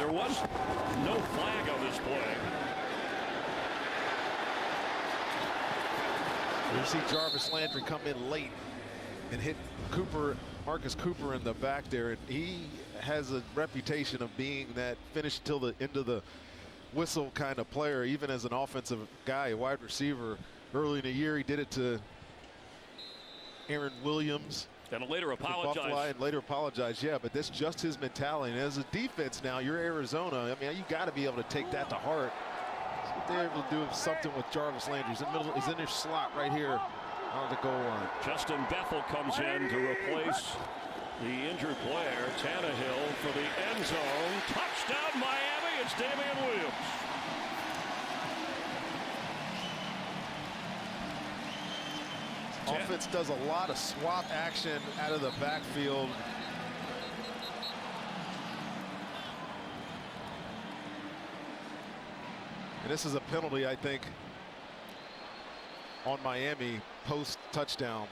There was no flag on this play. You see Jarvis Landry come in late and hit Marcus Cooper in the back there, and he has a reputation of being that finish till the end of the whistle kind of player, even as an offensive guy, a wide receiver. Early in the year, he did it to Aaron Williams. And later apologized. Yeah, but that's just his mentality. And as a defense now, you're Arizona. I mean, you got to be able to take that to heart. So they're able to do something with Jarvis Landry. He's in their slot right here on the goal line. Justin Bethel comes in to replace the injured player, Tannehill, for the end zone. Touchdown, Miami. It's Damien Williams. Offense does a lot of swap action out of the backfield. And this is a penalty, I think, on Miami post-touchdown.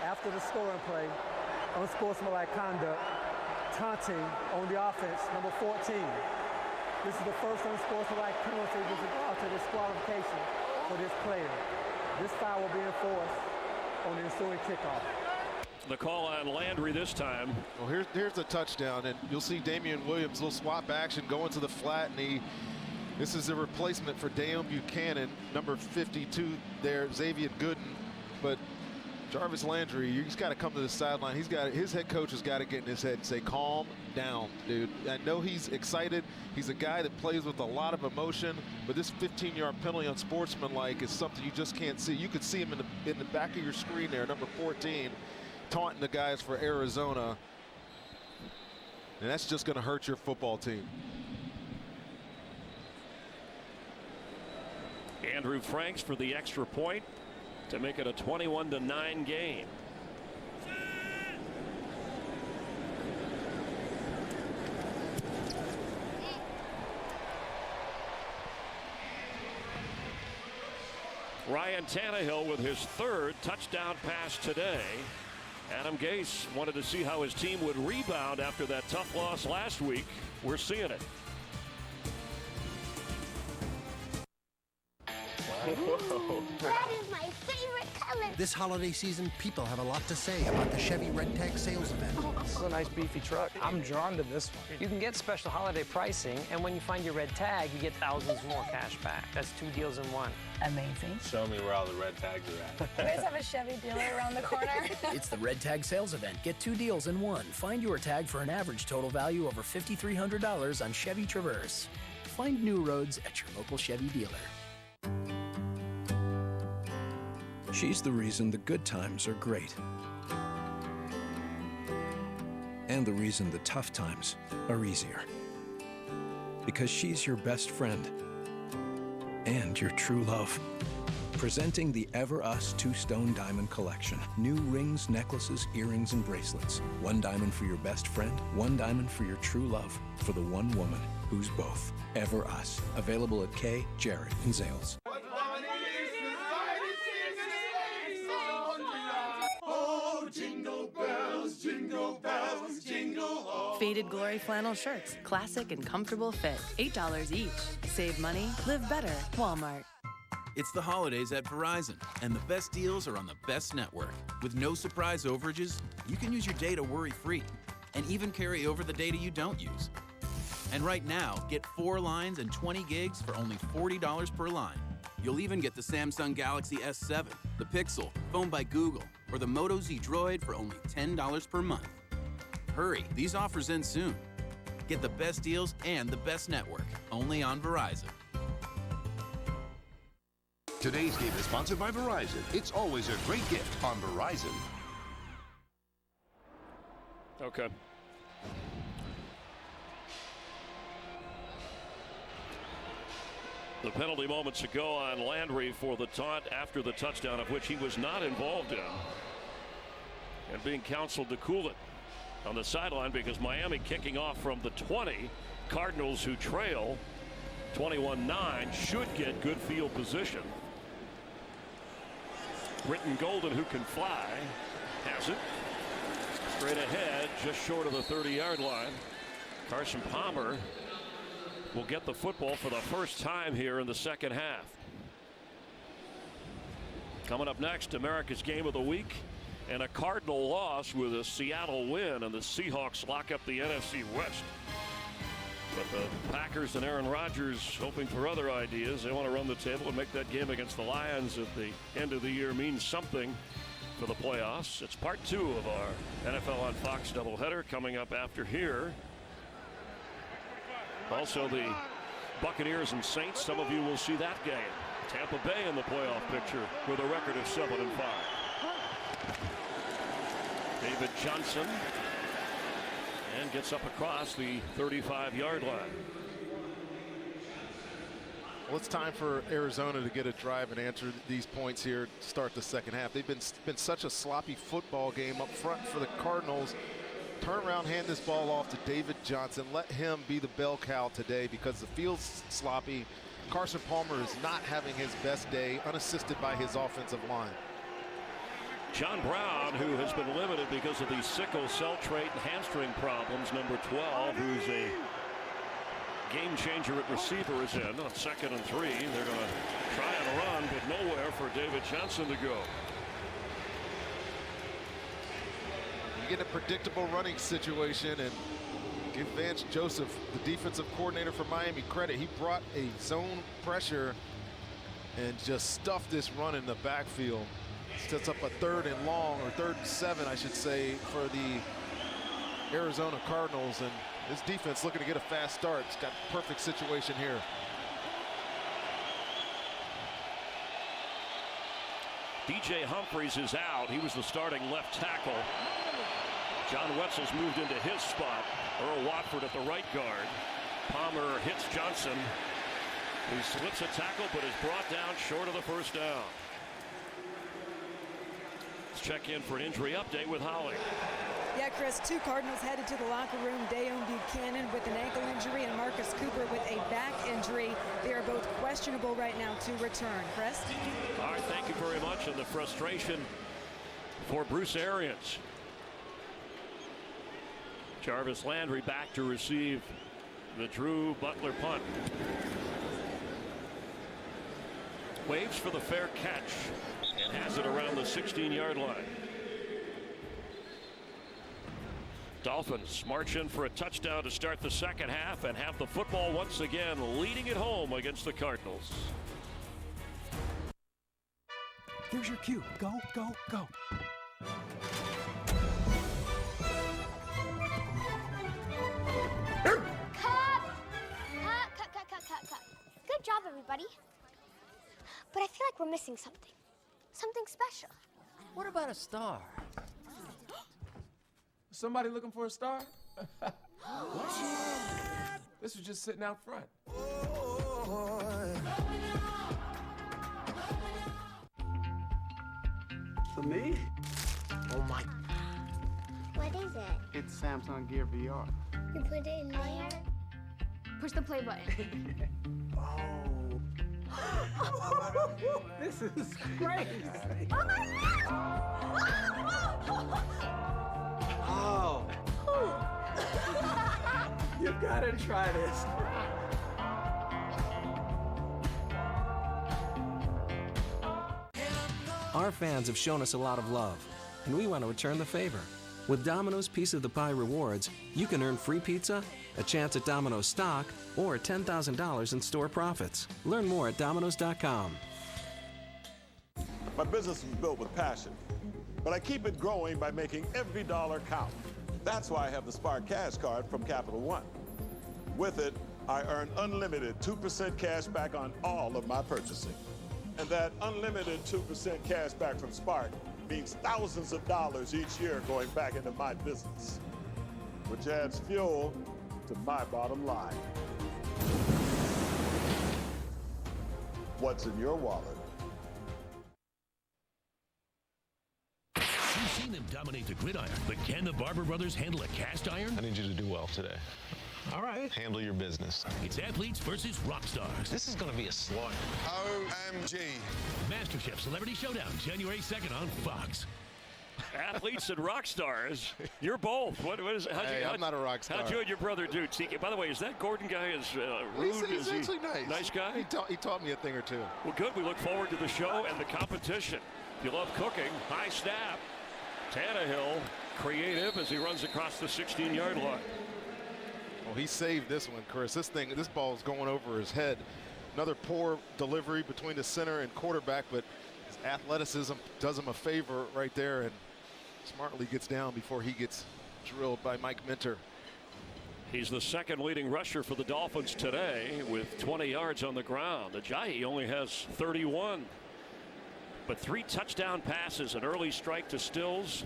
After the scoring play, unsportsmanlike conduct, taunting on the offense, number 14. This is the first unsportsmanlike penalty with regard to disqualification for this player. This foul will be enforced on the ensuing kickoff. The call on Landry this time. Well, here's the touchdown, and you'll see Damien Williams, little swap action, going to the flat, and this is a replacement for Dale Buchanan, number 52 there, Xavier Gooden. But Jarvis Landry, he's got to come to the sideline. His head coach has got to get in his head and say, calm down, dude. I know he's excited. He's a guy that plays with a lot of emotion, but this 15-yard penalty on sportsmanlike is something you just can't see. You could see him in the back of your screen there, number 14, taunting the guys for Arizona. And that's just going to hurt your football team. Andrew Franks for the extra point to make it a 21-9 game. Ryan Tannehill with his third touchdown pass today. Adam Gase wanted to see how his team would rebound after that tough loss last week. We're seeing it. Whoa. That is my favorite color. This holiday season, people have a lot to say about the Chevy Red Tag sales event. This is a nice beefy truck. I'm drawn to this one. You can get special holiday pricing, and when you find your red tag, you get thousands more cash back. That's 2 deals in one. Amazing. Show me where all the red tags are at. You guys have a Chevy dealer around the corner? It's the Red Tag sales event. Get 2 deals in one. Find your tag for an average total value over $5,300 on Chevy Traverse. Find new roads at your local Chevy dealer. She's the reason the good times are great. And the reason the tough times are easier. Because she's your best friend and your true love. Presenting the Ever Us 2-Stone Diamond Collection. New rings, necklaces, earrings, and bracelets. 1 diamond for your best friend, 1 diamond for your true love, for the one woman who's both. Ever Us. Available at Kay, Jared, and Zales. Jingle bells, jingle bells, jingle all. Faded Glory flannel shirts, classic and comfortable fit, $8 each. Save money, live better, Walmart. It's the holidays at Verizon, and the best deals are on the best network. With no surprise overages, you can use your data worry-free, and even carry over the data you don't use. And right now, get 4 lines and 20 gigs for only $40 per line. You'll even get the Samsung Galaxy S7, the Pixel, phone by Google, or the Moto Z Droid for only $10 per month. Hurry, these offers end soon. Get the best deals and the best network, only on Verizon. Today's game is sponsored by Verizon. It's always a great gift on Verizon. Okay. The penalty moments ago on Landry for the taunt after the touchdown, of which he was not involved in, and being counseled to cool it on the sideline because Miami kicking off from the 20. Cardinals, who trail 21-9, should get good field position. Brittan Golden, who can fly, has it straight ahead, just short of the 30-yard line. Carson Palmer will get the football for the first time here in the second half. Coming up next, America's Game of the Week and a Cardinal loss with a Seattle win, and the Seahawks lock up the NFC West. But the Packers and Aaron Rodgers hoping for other ideas. They want to run the table and make that game against the Lions at the end of the year mean something for the playoffs. It's part 2 of our NFL on Fox doubleheader coming up after here. Also the Buccaneers and Saints. Some of you will see that game. Tampa Bay in the playoff picture with a record of 7-5. David Johnson and gets up across the 35-yard line. Well, it's time for Arizona to get a drive and answer these points here to start the second half. They've been such a sloppy football game up front for the Cardinals. Turn around, hand this ball off to David Johnson. Let him be the bell cow today because the field's sloppy. Carson Palmer is not having his best day, unassisted by his offensive line. John Brown, who has been limited because of the sickle cell trait and hamstring problems, number 12, who's a game changer at receiver, is in on 2nd and 3. They're going to try and run, but nowhere for David Johnson to go. You get a predictable running situation, and give Vance Joseph, the defensive coordinator for Miami, credit. He brought a zone pressure and just stuffed this run in the backfield. Sets up a 3rd and long, or 3rd and 7, I should say, for the Arizona Cardinals. And this defense looking to get a fast start. It's got a perfect situation here. DJ Humphries is out. He was the starting left tackle. John Wetzel's moved into his spot. Earl Watford at the right guard. Palmer hits Johnson, who slips a tackle but is brought down short of the first down. Let's check in for an injury update with Holly. Yeah, Chris, 2 Cardinals headed to the locker room. Dayon Buchanan with an ankle injury and Marcus Cooper with a back injury. They are both questionable right now to return. Chris? All right, thank you very much. And the frustration for Bruce Arians. Jarvis Landry back to receive the Drew Butler punt. Waves for the fair catch and has it around the 16-yard line. Dolphins march in for a touchdown to start the second half and have the football once again, leading it home against the Cardinals. Here's your cue. Go, go, go. Cut. Good job, everybody. But I feel like we're missing something. Something special. What about a star? Somebody looking for a star? This was just sitting out front. For me? Oh my. What is it? It's Samsung Gear VR. You put it in there? Push the play button. This is crazy. Oh my God! Oh. You gotta try this. Our fans have shown us a lot of love, and we want to return the favor. With Domino's Piece of the Pie rewards, you can earn free pizza, a chance at Domino's stock, or $10,000 in store profits. Learn more at Domino's.com. My business is built with passion, but I keep it growing by making every dollar count. That's why I have the Spark Cash Card from Capital One. With it, I earn unlimited 2% cash back on all of my purchasing. And that unlimited 2% cash back from Spark means thousands of dollars each year going back into my business, which adds fuel to my bottom line. What's in your wallet? You've seen them dominate the gridiron, but can the Barber brothers handle a cast iron? I need you to do well today. All right. Handle your business. It's athletes versus rock stars. This is going to be a slaughter. OMG. MasterChef Celebrity Showdown, January 2nd on Fox. Athletes and rock stars. You're both. What is? I'm not a rock star. How'd you and your brother do? See, by the way, is that Gordon guy as rude? He's actually nice. Nice guy? He taught me a thing or two. Well, good. We look forward to the show and the competition. If you love cooking, high snap. Tannehill, creative as he runs across the 16-yard line. Well, he saved this one, Chris. This ball is going over his head. Another poor delivery between the center and quarterback, but his athleticism does him a favor right there, and smartly gets down before he gets drilled by Mike Minter. He's the second leading rusher for the Dolphins today with 20 yards on the ground. Ajayi only has 31. But 3 touchdown passes, an early strike to Stills.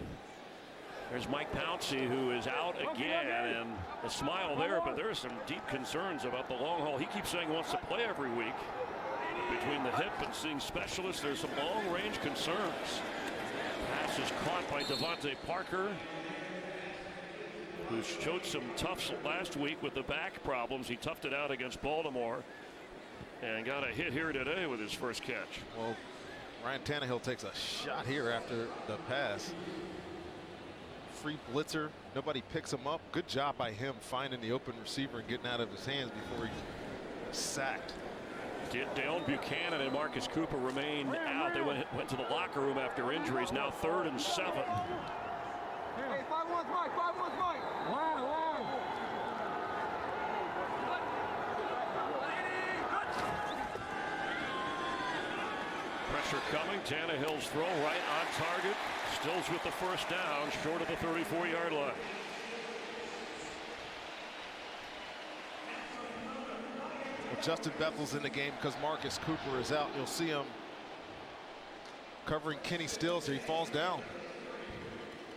There's Mike Pouncey, who is out again, and a smile there, but there are some deep concerns about the long haul. He keeps saying he wants to play every week. Between the hip and seeing specialists, there's some long-range concerns. Pass is caught by Devontae Parker, who showed some toughs last week with the back problems. He toughed it out against Baltimore and got a hit here today with his first catch. Well, Ryan Tannehill takes a shot here after the pass. Free blitzer. Nobody picks him up. Good job by him finding the open receiver and getting out of his hands before he's sacked. Dion Buchanan and Marcus Cooper remain out. They went to the locker room after injuries. Now 3rd and 7. Hey, 5-1's Mike. 5-1's Mike. Wow. Pressure coming. Tannehill's throw right on target. Stills with the first down, short of the 34-yard line. Well, Justin Bethel's in the game because Marcus Cooper is out. You'll see him covering Kenny Stills here. He falls down.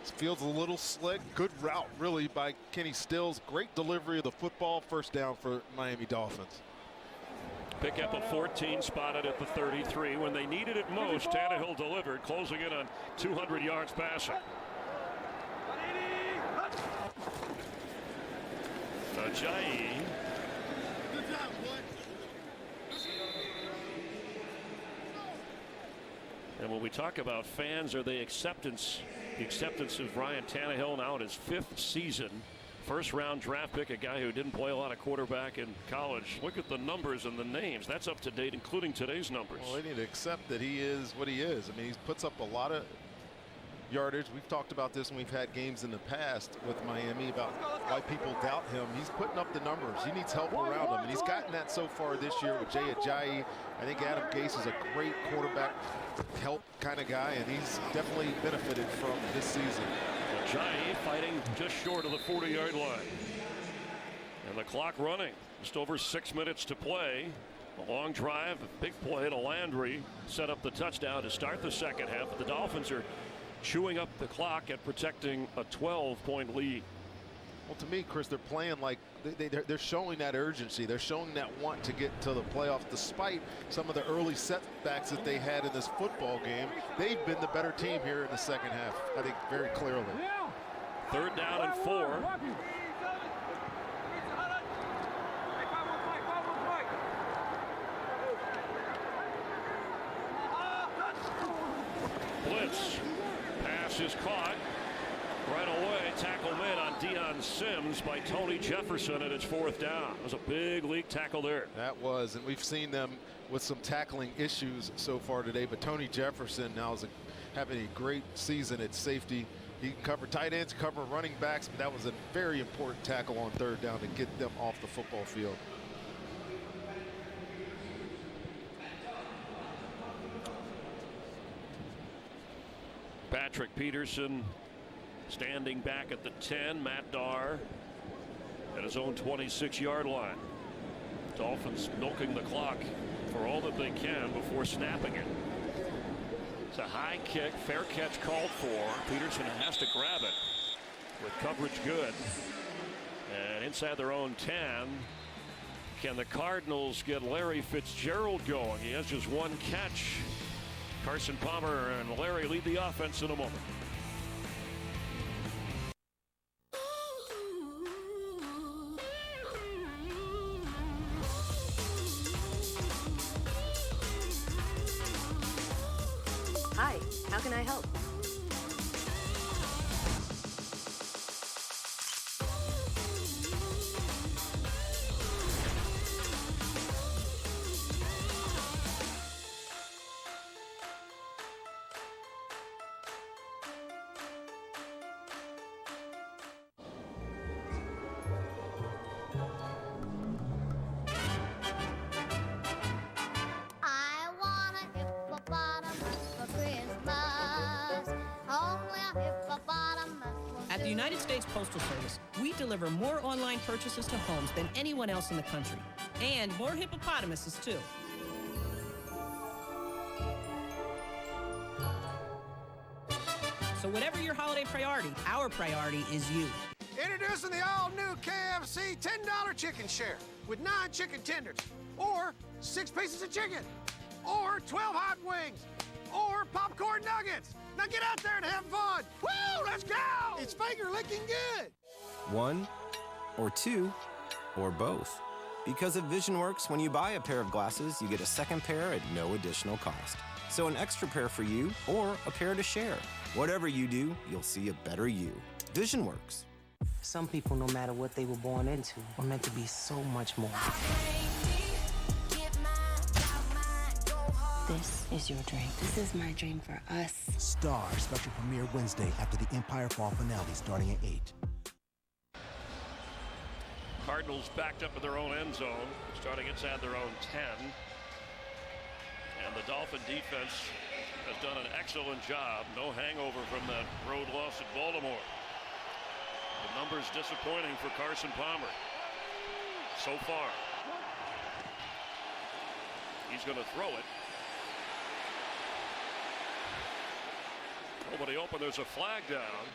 This field's a little slick. Good route, really, by Kenny Stills. Great delivery of the football. First down for Miami Dolphins. Pick up a 14 spotted at the 33. When they needed it most, Tannehill delivered, closing in on 200 yards passing. Ajayi. And when we talk about fans, are they the acceptance of Ryan Tannehill now in his 5th season. First-round draft pick, a guy who didn't play a lot of quarterback in college. Look at the numbers and the names. That's up to date, including today's numbers. Well, they need to accept that he is what he is. I mean, he puts up a lot of yardage. We've talked about this when we've had games in the past with Miami about why people doubt him. He's putting up the numbers. He needs help around him, and he's gotten that so far this year with Jay Ajayi. I think Adam Gase is a great quarterback help kind of guy, and he's definitely benefited from this season. Ajayi fighting just short of the 40-yard line. And the clock running. Just over 6 minutes to play. A long drive, a big play to Landry. Set up the touchdown to start the second half. But the Dolphins are chewing up the clock and protecting a 12-point lead. Well, to me, Chris, they're playing like they're showing that urgency. They're showing that want to get to the playoffs despite some of the early setbacks that they had in this football game. They've been the better team here in the second half, I think, very clearly. 3rd down and 4. Blitz. Pass is caught. Right away, tackle made on Dion Sims by Tony Jefferson, and it's 4th down. It was a big league tackle there. That was, and we've seen them with some tackling issues so far today, but Tony Jefferson now is having a great season at safety. He can cover tight ends, cover running backs, but that was a very important tackle on 3rd down to get them off the football field. Patrick Peterson standing back at the 10. Matt Darr at his own 26-yard line. Dolphins milking the clock for all that they can before snapping it. It's a high kick, fair catch called for. Peterson has to grab it with coverage good. And inside their own 10, can the Cardinals get Larry Fitzgerald going? He has just one catch. Carson Palmer and Larry lead the offense in a moment. Hi, how can I help? United States Postal Service, we deliver more online purchases to homes than anyone else in the country. And more hippopotamuses, too. So whatever your holiday priority, our priority is you. Introducing the all-new KFC $10 chicken share with 9 chicken tenders, or 6 pieces of chicken, or 12 hot wings, or popcorn nuggets. Now get out there and have fun. Woo, let's go! It's finger-licking good. 1 or 2 or both. Because at VisionWorks, when you buy a pair of glasses, you get a second pair at no additional cost. So an extra pair for you or a pair to share. Whatever you do, you'll see a better you. VisionWorks. Some people, no matter what they were born into, were meant to be so much more. This is your dream. This is my dream for us. Star special premiere Wednesday after the Empire Fall finale starting at 8. Cardinals backed up in their own end zone, starting inside their own 10. And the Dolphin defense has done an excellent job. No hangover from that road loss at Baltimore. The numbers disappointing for Carson Palmer so far. He's going to throw it. Nobody open. There's a flag down.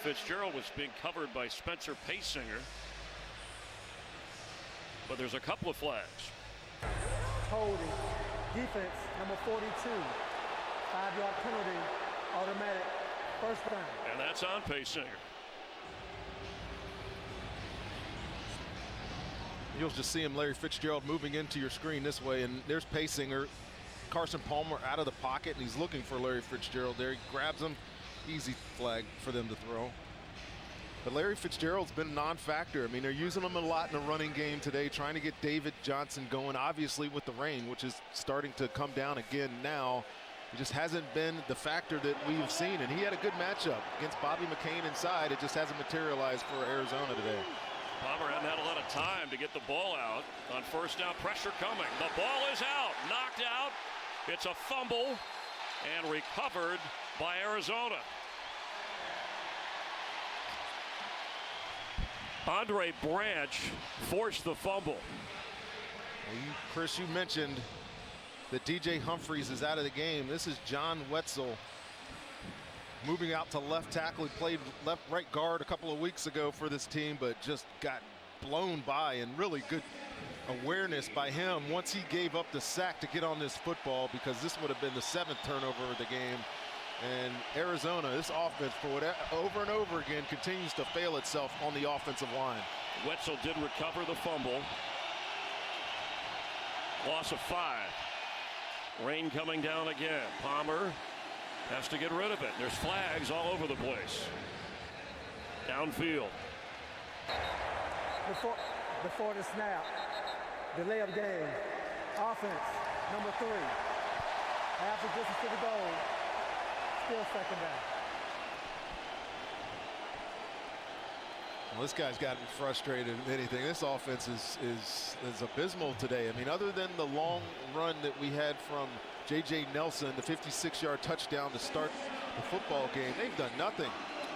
Fitzgerald was being covered by Spencer Paysinger. But there's a couple of flags. Holding. Defense, number 42. 5-yard penalty. Automatic. First down. And that's on Paysinger. You'll just see him, Larry Fitzgerald, moving into your screen this way, and there's Paysinger. Carson Palmer out of the pocket, and he's looking for Larry Fitzgerald there. He grabs him. Easy flag for them to throw. But Larry Fitzgerald's been a non-factor. I mean, they're using him a lot in the running game today, trying to get David Johnson going, obviously with the rain, which is starting to come down again now. It just hasn't been the factor that we've seen, and he had a good matchup against Bobby McCain inside. It just hasn't materialized for Arizona today. Palmer hadn't had a lot of time to get the ball out on first down. Pressure coming. The ball is out. Knocked out. It's a fumble and recovered by Arizona. Andre Branch forced the fumble. Well, Chris, you mentioned that DJ Humphries is out of the game. This is John Wetzel moving out to left tackle. He played right guard a couple of weeks ago for this team, but just got blown by, and really good awareness by him once he gave up the sack to get on this football, because this would have been the 7th turnover of the game. And Arizona, this offense, for whatever, over and over again, continues to fail itself on the offensive line. Wetzel did recover the fumble. Loss of 5. Rain coming down again. Palmer has to get rid of it. There's flags all over the place. Downfield. Before the snap, delay of game. Offense, number 3. Half the distance to the goal. Still second down. Well, this guy's got to be frustrated with anything. This offense is abysmal today. I mean, other than the long run that we had from J.J. Nelson, the 56-yard touchdown to start the football game, they've done nothing.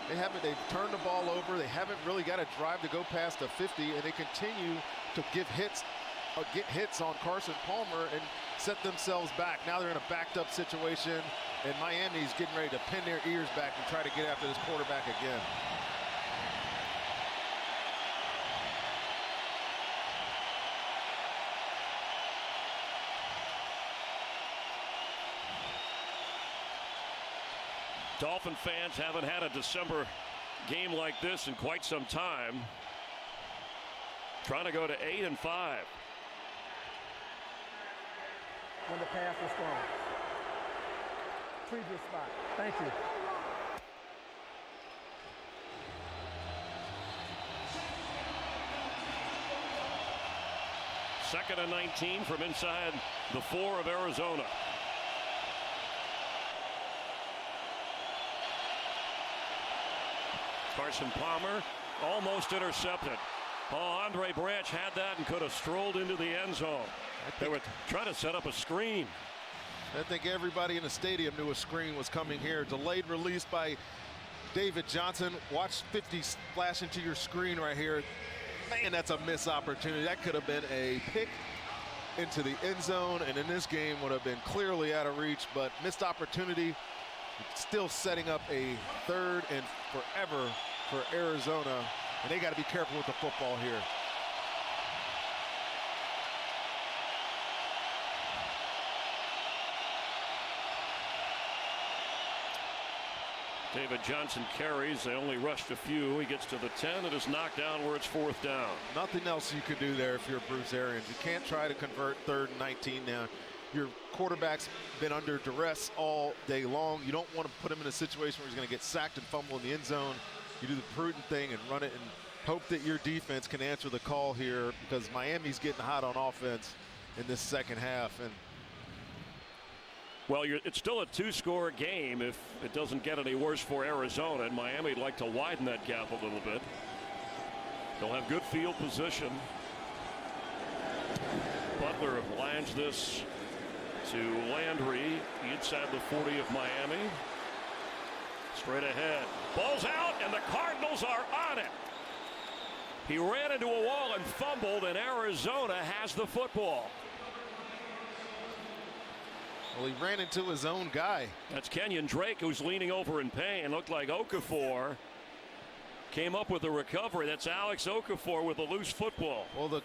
They've turned the ball over. They haven't really got a drive to go past the 50, and they continue to get hits on Carson Palmer and set themselves back. Now they're in a backed up situation, and Miami's getting ready to pin their ears back and try to get after this quarterback again. Dolphin fans haven't had a December game like this in quite some time. Trying to go to 8-5. When the pass was thrown. Previous spot. Thank you. Second and 19 from inside the 4 of Arizona. Carson Palmer almost intercepted. Oh, Andre Branch had that and could have strolled into the end zone. They were trying to set up a screen. I think everybody in the stadium knew a screen was coming here. Delayed release by David Johnson. Watch 50 splash into your screen right here. Man, that's a missed opportunity. That could have been a pick into the end zone, and in this game would have been clearly out of reach, but missed opportunity. Still setting up a 3rd and forever for Arizona, and they got to be careful with the football here. David Johnson carries. They only rushed a few. He gets to the 10. It is knocked down where it's 4th down. Nothing else you can do there if you're Bruce Arians. You can't try to convert 3rd and 19 now. Your quarterback's been under duress all day long. You don't want to put him in a situation where he's going to get sacked and fumble in the end zone. You do the prudent thing and run it and hope that your defense can answer the call here, because Miami's getting hot on offense in this second half. And well, it's still a 2-score game if it doesn't get any worse for Arizona, and Miami'd like to widen that gap a little bit. They'll have good field position. Butler lines this to Landry inside the 40 of Miami. Straight ahead. Ball's out, and the Cardinals are on it. He ran into a wall and fumbled, and Arizona has the football. Well, he ran into his own guy. That's Kenyon Drake, who's leaning over in pain. Looked like Okafor came up with a recovery. That's Alex Okafor with a loose football. Well, the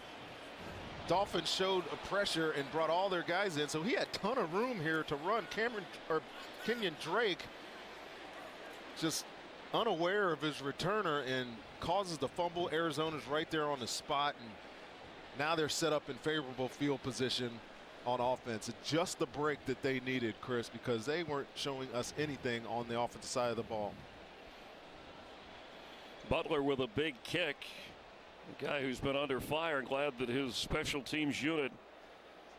Dolphins showed a pressure and brought all their guys in, so he had a ton of room here to run. Kenyon Drake just unaware of his returner and causes the fumble. Arizona's right there on the spot, and now they're set up in favorable field position on offense. It's just the break that they needed, Chris, because they weren't showing us anything on the offensive side of the ball. Butler with a big kick. A guy who's been under fire. Glad that his special teams unit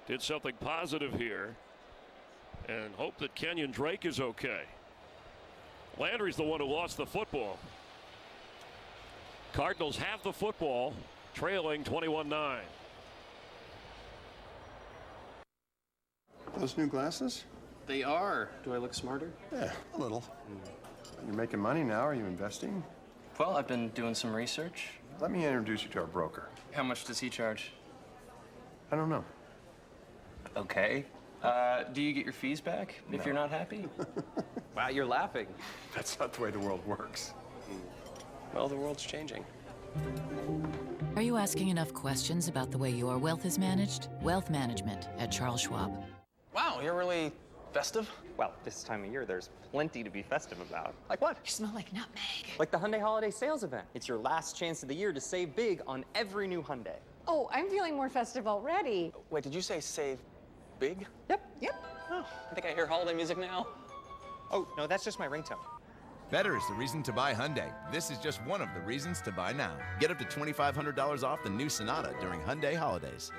did something positive here, and hope that Kenyon Drake is okay. Landry's the one who lost the football. Cardinals have the football, trailing 21-9. Those new glasses? They are. Do I look smarter? Yeah, a little. You're making money now. Are you investing? Well, I've been doing some research. Let me introduce you to our broker. How much does he charge? I don't know. Okay. Do you get your fees back if you're not happy? Wow, you're laughing. That's not the way the world works. Well, the world's changing. Are you asking enough questions about the way your wealth is managed? Wealth management at Charles Schwab. Wow, you're really festive? Well, this time of year, there's plenty to be festive about. Like what? You smell like nutmeg. Like the Hyundai Holiday Sales Event. It's your last chance of the year to save big on every new Hyundai. Oh, I'm feeling more festive already. Wait, did you say save big? Yep. Oh, I think I hear holiday music now. Oh, no, that's just my ringtone. Better is the reason to buy Hyundai. This is just one of the reasons to buy now. Get up to $2,500 off the new Sonata during Hyundai holidays.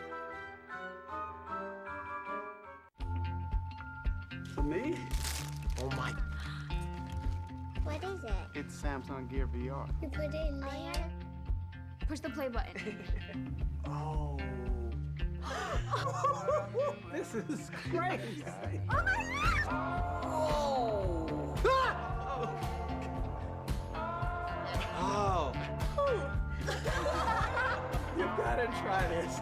For me? Oh my. What is it? It's Samsung Gear VR. You put it in there? Push the play button. Oh. This is crazy. Oh my God! Oh. Oh. You gotta try this.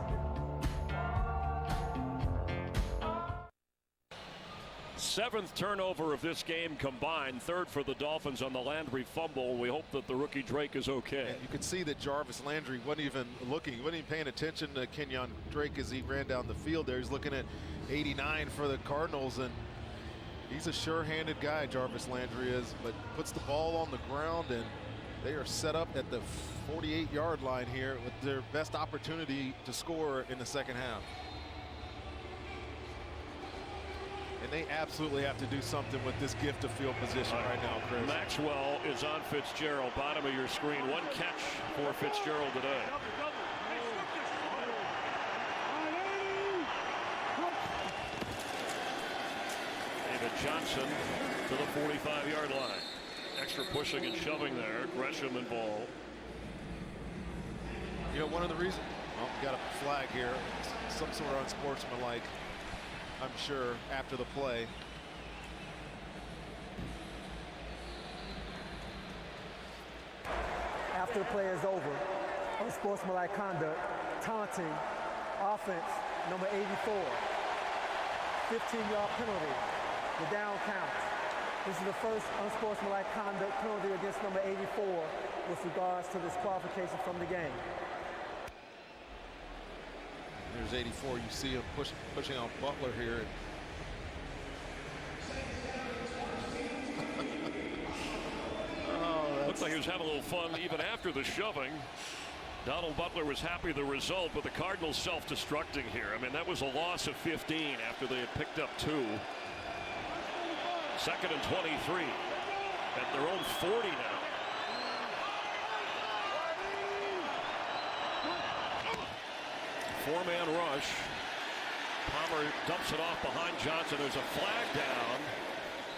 Seventh turnover of this game combined. Third for the Dolphins on the Landry fumble. We hope that the rookie Drake is okay. And you could see that Jarvis Landry wasn't even looking. He wasn't even paying attention to Kenyon Drake as he ran down the field there. He's looking at 89 for the Cardinals, and he's a sure-handed guy, Jarvis Landry is, but puts the ball on the ground, and they are set up at the 48-yard line here with their best opportunity to score in the second half. And they absolutely have to do something with this gift of field position right now, Chris. Maxwell is on Fitzgerald, bottom of your screen. One catch for Fitzgerald today. David Johnson to the 45-yard line. Extra pushing and shoving there. Gresham involved. You know, one of the reasons, well, we got a flag here, some sort of unsportsmanlike I'm sure, after the play. After the play is over, unsportsmanlike conduct, taunting, offense, number 84, 15-yard penalty, the down count. This is the first unsportsmanlike conduct penalty against number 84 with regards to disqualification from the game. There's 84. You see him pushing on Butler here. Looks like he was having a little fun even after the shoving. Donald Butler was happy with the result, but the Cardinals self-destructing here. I mean, that was a loss of 15 after they had picked up 2. 2nd and 23 at their own 40 now. Four-man rush. Palmer dumps it off behind Johnson. There's a flag down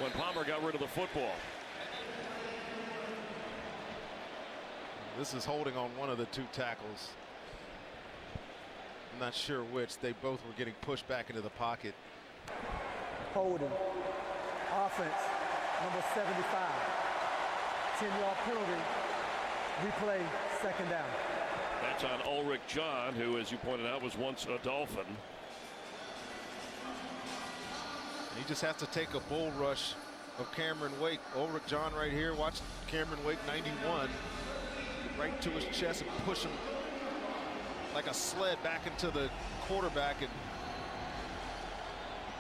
when Palmer got rid of the football. This is holding on one of the 2 tackles. I'm not sure which. They both were getting pushed back into the pocket. Holding. Offense, number 75. 10-yard penalty. Replay, 2nd down. That's on Ulrich John, who, as you pointed out, was once a Dolphin. He just has to take a bull rush of Cameron Wake. Ulrich John right here. Watch Cameron Wake, 91. Right to his chest and push him like a sled back into the quarterback, and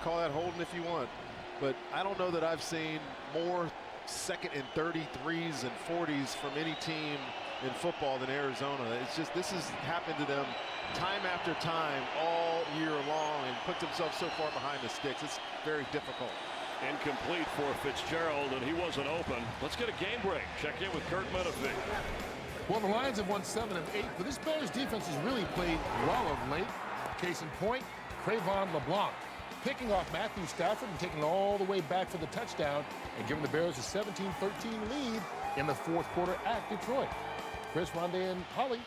call that holding if you want. But I don't know that I've seen more 2nd and 33s and 40s from any team in football than Arizona. It's just, this has happened to them time after time all year long, and put themselves so far behind the sticks. It's very difficult. Incomplete for Fitzgerald, and he wasn't open. Let's get a game break. Check in with Kurt Menefee. Well, the Lions have won 7 of 8, but this Bears defense has really played well of late. Case in point, Crayvon LeBlanc picking off Matthew Stafford and taking it all the way back for the touchdown and giving the Bears a 17-13 lead in the 4th quarter at Detroit. Chris, Rondé, and Holly.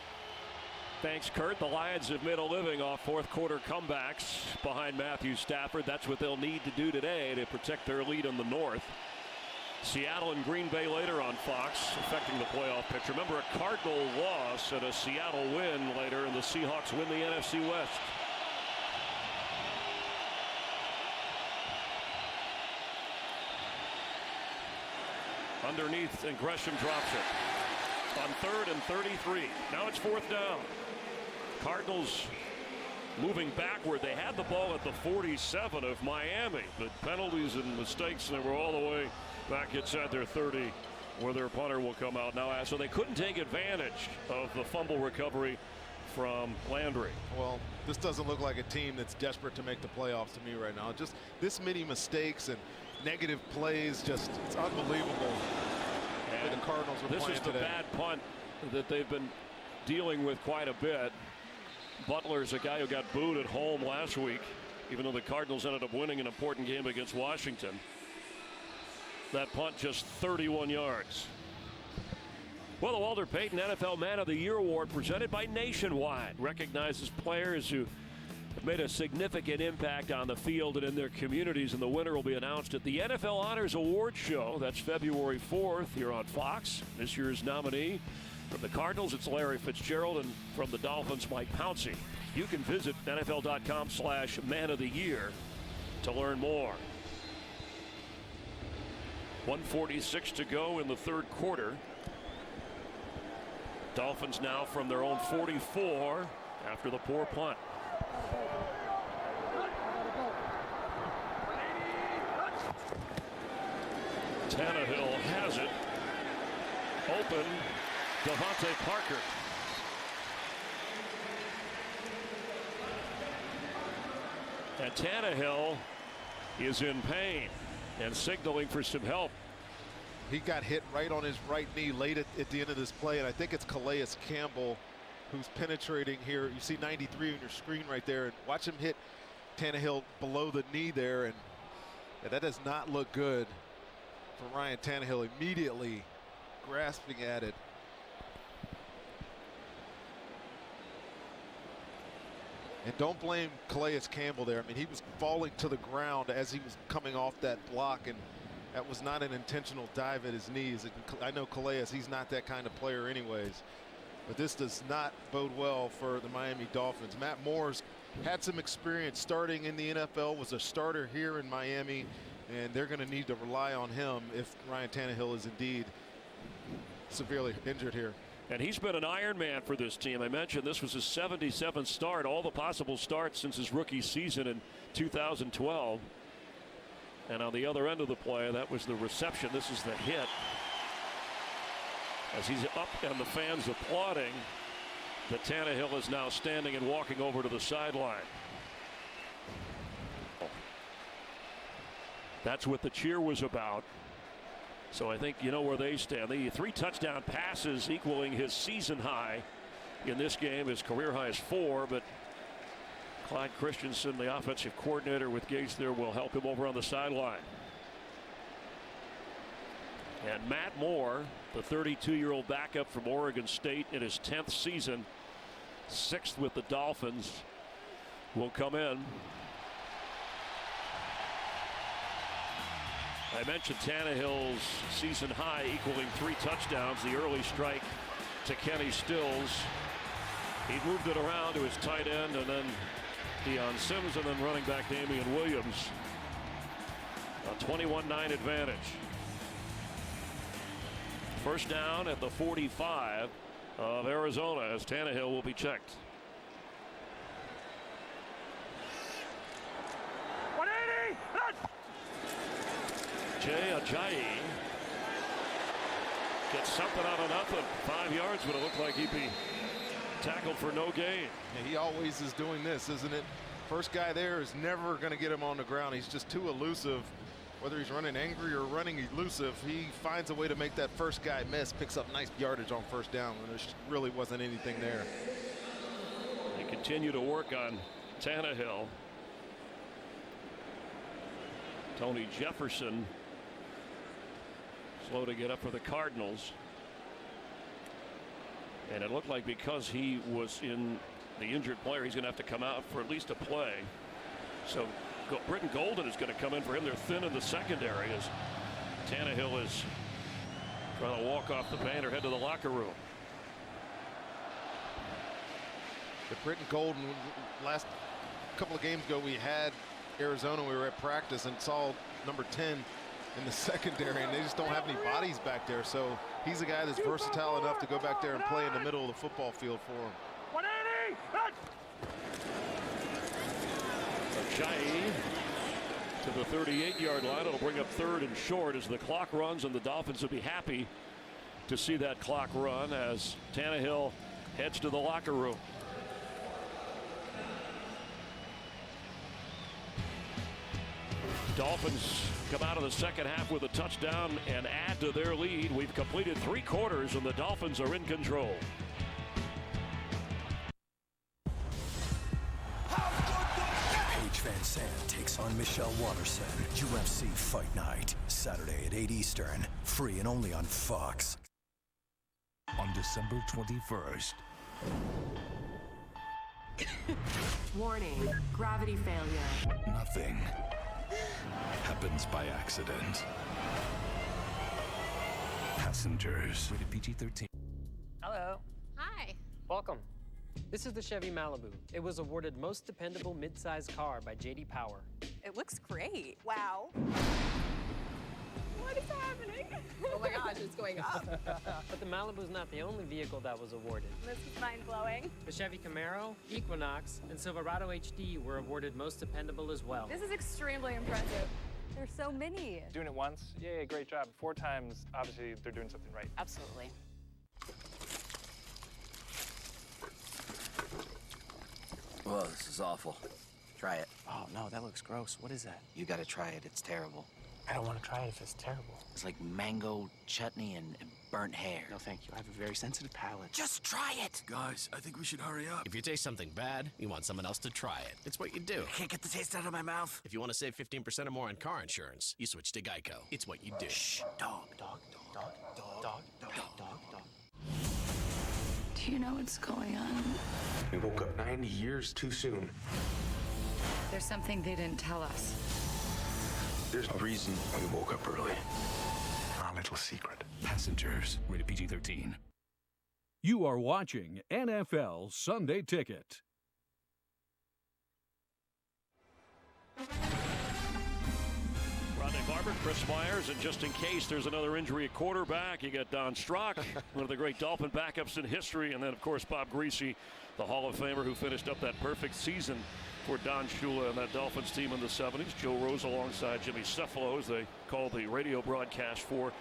Thanks, Kurt. The Lions have made a living off 4th quarter comebacks behind Matthew Stafford. That's what they'll need to do today to protect their lead in the North. Seattle and Green Bay later on Fox, affecting the playoff picture. Remember, a Cardinal loss and a Seattle win later, and the Seahawks win the NFC West. Underneath, and Gresham drops it on 3rd and 33. Now it's 4th down. Cardinals moving backward. They had the ball at the 47 of Miami, but penalties and mistakes, and they were all the way back inside their 30, where their punter will come out now. So they couldn't take advantage of the fumble recovery from Landry. Well, this doesn't look like a team that's desperate to make the playoffs to me right now. Just this many mistakes and negative plays, just it's unbelievable. And the Cardinals are this playing is the today. bad punt that they've been dealing with quite a bit. Butler's a guy who got booed at home last week, even though the Cardinals ended up winning an important game against Washington. That punt just 31 yards. Well, the Walter Payton NFL Man of the Year Award, presented by Nationwide, recognizes players who have made a significant impact on the field and in their communities, and the winner will be announced at the NFL Honors Award Show. That's February 4th here on Fox. This year's nominee from the Cardinals, it's Larry Fitzgerald, and from the Dolphins, Mike Pouncey. You can visit NFL.com/Man of the Year to learn more. 1:46 to go in the 3rd quarter. Dolphins now from their own 44 after the poor punt. Tannehill has it. Open, Devontae Parker. And Tannehill is in pain and signaling for some help. He got hit right on his right knee late at the end of this play, and I think it's Calais Campbell who's penetrating here. You see 93 on your screen right there, and watch him hit Tannehill below the knee there, and that does not look good for Ryan Tannehill. Immediately grasping at it. And don't blame Calais Campbell there. I mean, he was falling to the ground as he was coming off that block, and that was not an intentional dive at his knees. I know Calais, he's not that kind of player anyways. But this does not bode well for the Miami Dolphins. Matt Moore's had some experience starting in the NFL, was a starter here in Miami, and they're going to need to rely on him if Ryan Tannehill is indeed severely injured here. And he's been an Iron Man for this team. I mentioned this was his 77th start, all the possible starts since his rookie season in 2012. And on the other end of the play, that was the reception. This is the hit. As he's up and the fans applauding, the Tannehill is now standing and walking over to the sideline. That's what the cheer was about. So I think you know where they stand. The 3 touchdown passes equaling his season high in this game. His career high is 4, but Clyde Christensen, the offensive coordinator with Gates there, will help him over on the sideline. And Matt Moore, the 32-year-old backup from Oregon State in his 10th season, 6th with the Dolphins, will come in. I mentioned Tannehill's season high equaling 3 touchdowns, the early strike to Kenny Stills. He moved it around to his tight end, and then Dion Sims, and then running back Damien Williams. A 21-9 advantage. First down at the 45 of Arizona as Tannehill will be checked. 180! Ajayi gets something out of nothing. 5 yards, but it looked like he'd be tackled for no gain. Yeah, he always is doing this, isn't it? First guy there is never going to get him on the ground. He's just too elusive. Whether he's running angry or running elusive, he finds a way to make that first guy miss, picks up nice yardage on first down when there really wasn't anything there. They continue to work on Tannehill. Tony Jefferson slow to get up for the Cardinals. And it looked like because he was in the injured player, he's going to have to come out for at least a play. So Brittan Golden is going to come in for him. They're thin in the secondary as Tannehill is trying to walk off the paint or head to the locker room. The Brittan Golden, last couple of games ago, we had Arizona. We were at practice and saw number 10 in the secondary, and they just don't have any bodies back there. So he's a guy that's versatile enough to go back there and play in the middle of the football field for him. 180! Ajayi to the 38-yard line. It'll bring up 3rd and short as the clock runs, and the Dolphins will be happy to see that clock run as Tannehill heads to the locker room. Dolphins come out of the second half with a touchdown and add to their lead. We've completed 3 quarters, and the Dolphins are in control. Paige Van Sant takes on Michelle Waterson. UFC Fight Night, Saturday at 8 Eastern. Free and only on Fox. On December 21st. Warning, gravity failure. Nothing happens by accident. Passengers. Rated PG-13. Hello. Hi. Welcome. This is the Chevy Malibu. It was awarded Most Dependable Midsize Car by J.D. Power. It looks great. Wow. What is happening? Oh my gosh, it's going up. But the Malibu's not the only vehicle that was awarded. This is mind-blowing. The Chevy Camaro, Equinox, and Silverado HD were awarded Most Dependable as well. This is extremely impressive. There's so many. Doing it once, yay, great job. 4 times, obviously they're doing something right. Absolutely. Whoa, this is awful. Try it. Oh, no, that looks gross. What is that? You gotta try it. It's terrible. I don't want to try it if it's terrible. It's like mango chutney and burnt hair. No, thank you. I have a very sensitive palate. Just try it. Guys, I think we should hurry up. If you taste something bad, you want someone else to try it. It's what you do. I can't get the taste out of my mouth. If you want to save 15% or more on car insurance, you switch to Geico. It's what you do. Shh. Dog. Do you know what's going on? We woke up 90 years too soon. There's something they didn't tell us. There's a reason we woke up early. Our little secret. Passengers, rated PG-13. You are watching NFL Sunday Ticket. Rodney Barber, Chris Myers, and just in case there's another injury at quarterback, you got Don Strock, one of the great Dolphin backups in history, and then, of course, Bob Greasy, the Hall of Famer who finished up that perfect season for Don Shula and that Dolphins team in the 70s. Joe Rose alongside Jimmy Cephalo as they called the radio broadcast for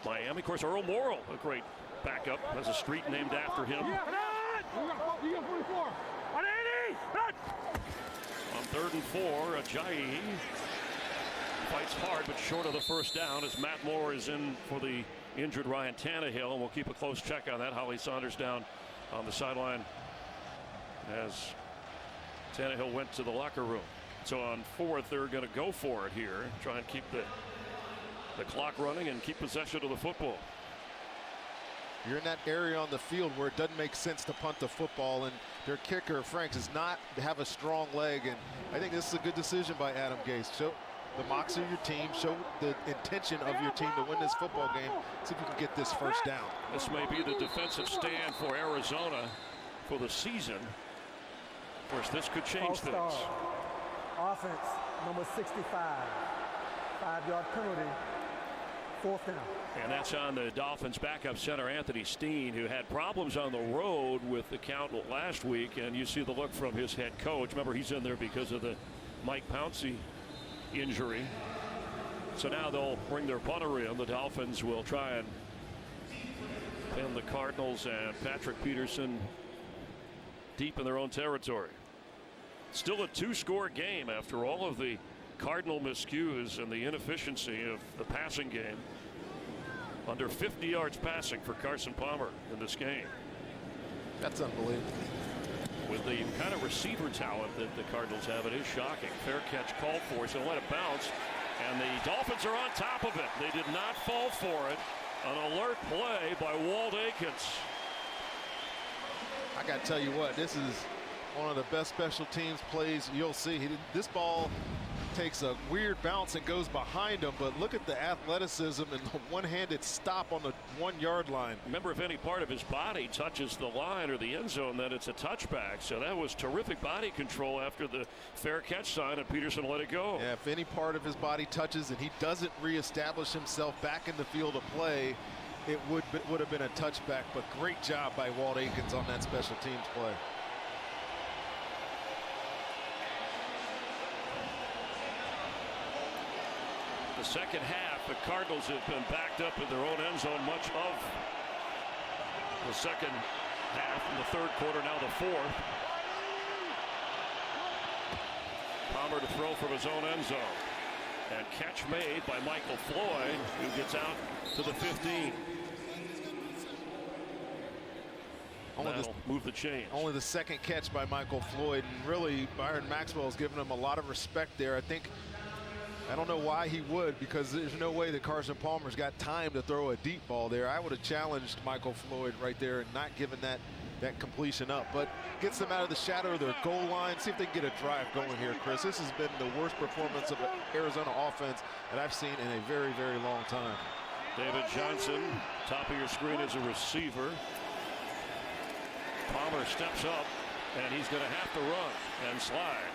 Miami. Of course, Earl Morrall, a great backup, has a street named after him. You got 44. 180. On 3rd and 4, Ajayi fights hard but short of the first down as Matt Moore is in for the injured Ryan Tannehill, and we'll keep a close check on that. Holly Saunders down on the sideline as Tannehill went to the locker room. So on 4th, they're going to go for it here, try and keep the clock running and keep possession of the football. You're in that area on the field where it doesn't make sense to punt the football, and their kicker, Frank, does not have a strong leg, and I think this is a good decision by Adam Gase. Show the moxie of your team, show the intention of your team to win this football game. See if you can get this first down. This may be the defensive stand for Arizona for the season. Of course, this could change things. Offense, number 65. 5-yard penalty. 4th down. And that's on the Dolphins backup center Anthony Steen, who had problems on the road with the count last week, and you see the look from his head coach. Remember, he's in there because of the Mike Pouncey injury. So now they'll bring their punter in. The Dolphins will try and pin the Cardinals and Patrick Peterson deep in their own territory. Still a 2-score game after all of the Cardinal miscues and the inefficiency of the passing game. Under 50 yards passing for Carson Palmer in this game. That's unbelievable. With the kind of receiver talent that the Cardinals have, it is shocking. Fair catch called for, so let it bounce. And the Dolphins are on top of it. They did not fall for it. An alert play by Walt Aikens. I got to tell you what, this is one of the best special teams plays you'll see. This ball takes a weird bounce and goes behind him, but look at the athleticism and the one-handed stop on the 1-yard line. Remember, if any part of his body touches the line or the end zone, then it's a touchback. So that was terrific body control after the fair catch sign, and Peterson let it go. Yeah, if any part of his body touches and he doesn't reestablish himself back in the field of play, it would have been a touchback. But great job by Walt Aikens on that special teams play. The second half, the Cardinals have been backed up in their own end zone much of the second half. In the 3rd quarter, now the 4th. Palmer to throw from his own end zone. And catch made by Michael Floyd, who gets out to the 15. That'll move the chains. Only the second catch by Michael Floyd, and really Byron Maxwell has given him a lot of respect there. I don't know why he would, because there's no way that Carson Palmer's got time to throw a deep ball there. I would have challenged Michael Floyd right there and not given that completion up, but gets them out of the shadow of their goal line. See if they can get a drive going here, Chris. This has been the worst performance of an Arizona offense that I've seen in a very, very long time. David Johnson, top of your screen as a receiver. Palmer steps up, and he's going to have to run and slide.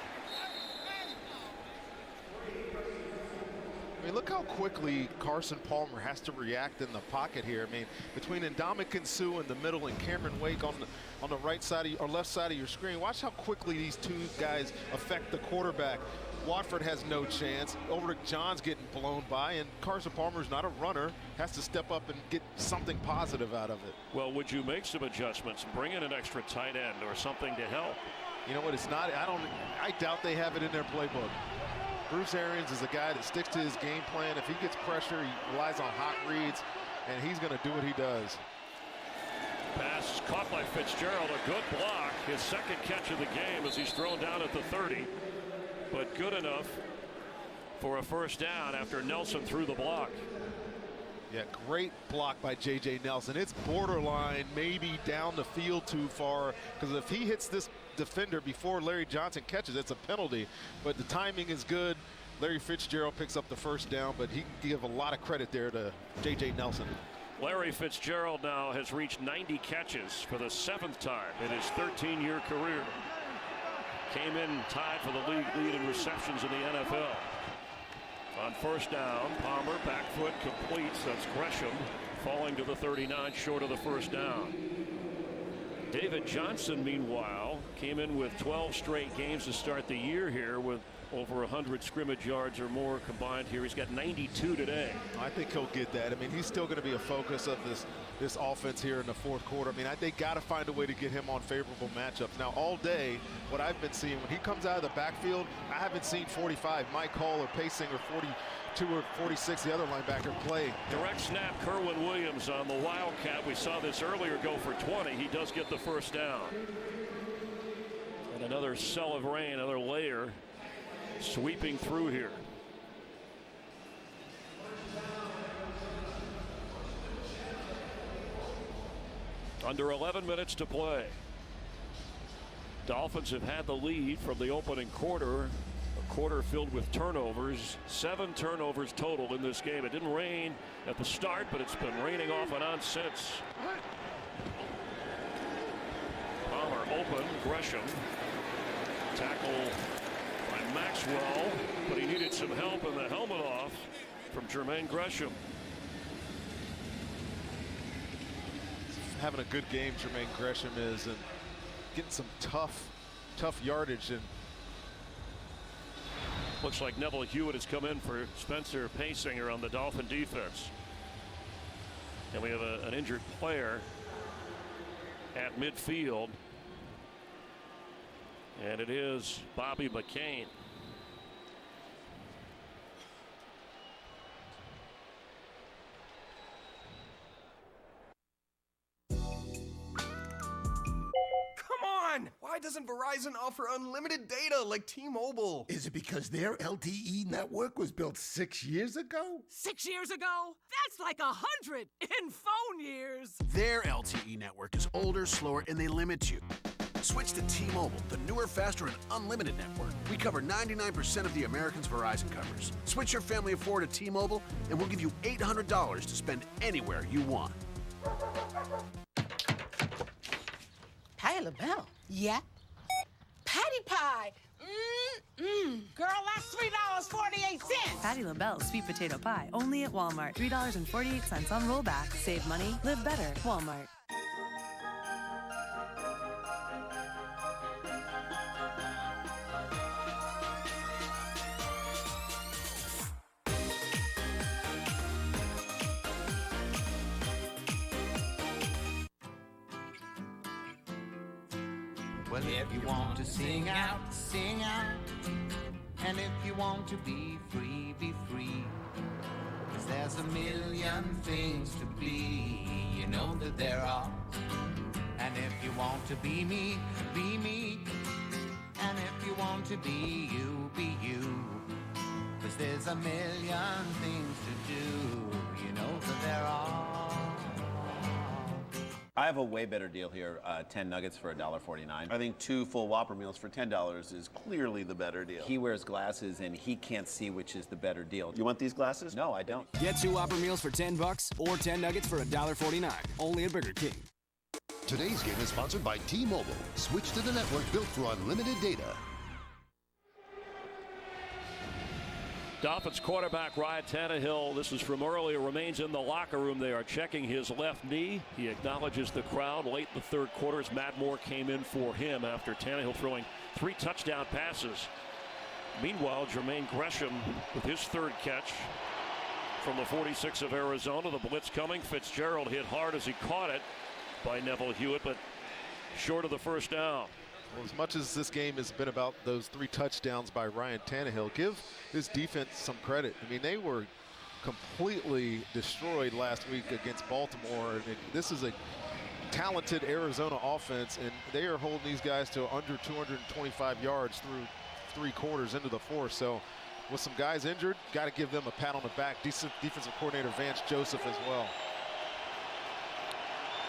I mean, look how quickly Carson Palmer has to react in the pocket here. I mean, between Ndamukong Suh in the middle and Cameron Wake on the right side or left side of your screen, watch how quickly these two guys affect the quarterback. Watford has no chance. Ulrich John's getting blown by, and Carson Palmer's not a runner, has to step up and get something positive out of it. Well, would you make some adjustments, bring in an extra tight end or something to help? You know what, it's not, I doubt they have it in their playbook. Bruce Arians is a guy that sticks to his game plan. If he gets pressure, he relies on hot reads, and he's going to do what he does. Pass caught by Fitzgerald, a good block. His second catch of the game as he's thrown down at the 30. But good enough for a first down after Nelson threw the block. Yeah, great block by J.J. Nelson. It's borderline, maybe down the field too far, because if he hits this defender before Larry Johnson catches, it's a penalty. But the timing is good. Larry Fitzgerald picks up the first down, but he can give a lot of credit there to J.J. Nelson. Larry Fitzgerald now has reached 90 catches for the 7th time in his 13-year career. Came in tied for the league lead in receptions in the NFL. On first down, Palmer back foot completes. That's Gresham falling to the 39 short of the first down. David Johnson, meanwhile, came in with 12 straight games to start the year here with over 100 scrimmage yards or more combined here. He's got 92 today. I think he'll get that. I mean, he's still going to be a focus of this offense here in the fourth quarter. I mean, they got to find a way to get him on favorable matchups. Now, all day, what I've been seeing, when he comes out of the backfield, I haven't seen 45, Mike Hall or Pacing, or 42 or 46, the other linebacker, play. Direct snap, Kerwin Williams on the Wildcat. We saw this earlier go for 20. He does get the first down. And another cell of rain, another layer sweeping through here. Under 11 minutes to play. Dolphins have had the lead from the opening quarter. A quarter filled with turnovers. 7 turnovers total in this game. It didn't rain at the start, but it's been raining off and on since. Palmer open. Gresham. Tackle by Maxwell, but he needed some help, and the helmet off from Jermaine Gresham. Having a good game, Jermaine Gresham is, and getting some tough yardage. And looks like Neville Hewitt has come in for Spencer Paysinger on the Dolphin defense. And we have an injured player at midfield. And it is Bobby McCain. Why doesn't Verizon offer unlimited data like T-Mobile? Is it because their LTE network was built 6 years ago? 6 years ago? That's like 100 in phone years. Their LTE network is older, slower, and they limit you. Switch to T-Mobile, the newer, faster, and unlimited network. We cover 99% of the Americans Verizon covers. Switch your family of 4 to T-Mobile, and we'll give you $800 to spend anywhere you want. Patti LaBelle. Yeah? Patty pie. Girl, that's $3.48. Patti LaBelle's sweet potato pie, only at Walmart. $3.48 on rollback. Save money, live better. Walmart. Well, if you want to sing out, sing out. And if you want to be free, be free. 'Cause there's a million things to be, you know that there are. And if you want to be me, be me. And if you want to be you, be you. 'Cause there's a million things to do, you know that there are. I have a way better deal here, 10 nuggets for $1.49. I think 2 full Whopper meals for $10 is clearly the better deal. He wears glasses and he can't see which is the better deal. You want these glasses? No, I don't. Get 2 Whopper meals for $10 or 10 nuggets for $1.49. Only at Burger King. Today's game is sponsored by T-Mobile. Switch to the network built for unlimited data. Dolphins quarterback Ryan Tannehill, this is from earlier, remains in the locker room. They are checking his left knee. He acknowledges the crowd late in the third quarter as Matt Moore came in for him after Tannehill throwing 3 touchdown passes. Meanwhile, Jermaine Gresham with his 3rd catch from the 46 of Arizona. The blitz coming. Fitzgerald hit hard as he caught it by Neville Hewitt, but short of the first down. Well, as much as this game has been about those 3 touchdowns by Ryan Tannehill, give his defense some credit. I mean, they were completely destroyed last week against Baltimore. And this is a talented Arizona offense, and they are holding these guys to under 225 yards through 3 quarters into the 4th. So with some guys injured, got to give them a pat on the back. Defensive coordinator Vance Joseph as well.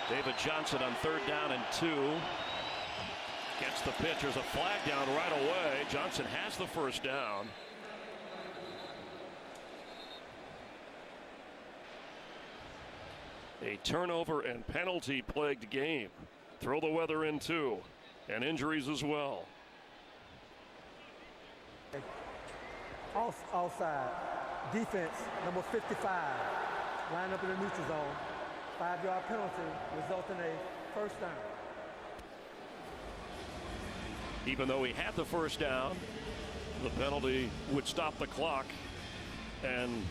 David Johnson on 3rd down and 2. Gets the pitch. There's a flag down right away. Johnson has the 1st down. A turnover and penalty plagued game. Throw the weather in too, and injuries as well. Offside. Defense, number 55. Line up in the neutral zone. 5-yard penalty, resulting in a 1st down. Even though he had the 1st down, the penalty would stop the clock. And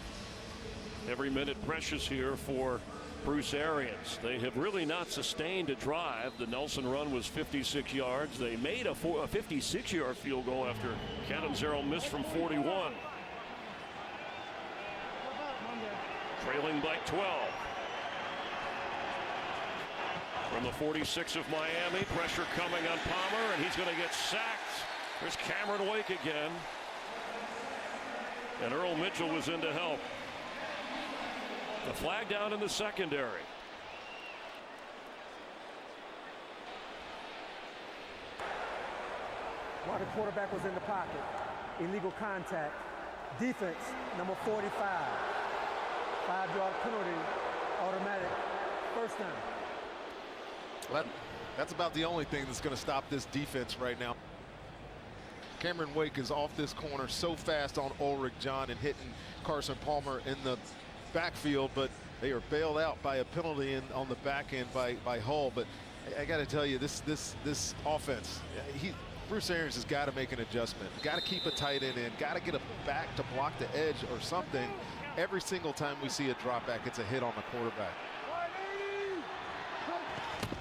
every minute precious here for Bruce Arians. They have really not sustained a drive. The Nelson run was 56 yards. They made a 56-yard field goal after Catanzaro missed from 41. Trailing by 12. From the 46 of Miami, pressure coming on Palmer, and he's going to get sacked. There's Cameron Wake again. And Earl Mitchell was in to help. The flag down in the secondary. While the quarterback was in the pocket, illegal contact. Defense, number 45. 5-yard penalty, automatic 1st down. Well, that's about the only thing that's going to stop this defense right now. Cameron Wake is off this corner so fast on Ulrich John and hitting Carson Palmer in the backfield, but they are bailed out by a penalty on the back end by Hull. But I got to tell you, this offense, Bruce Arians has got to make an adjustment. Got to keep a tight end in. Got to get a back to block the edge or something. Every single time we see a drop back, it's a hit on the quarterback.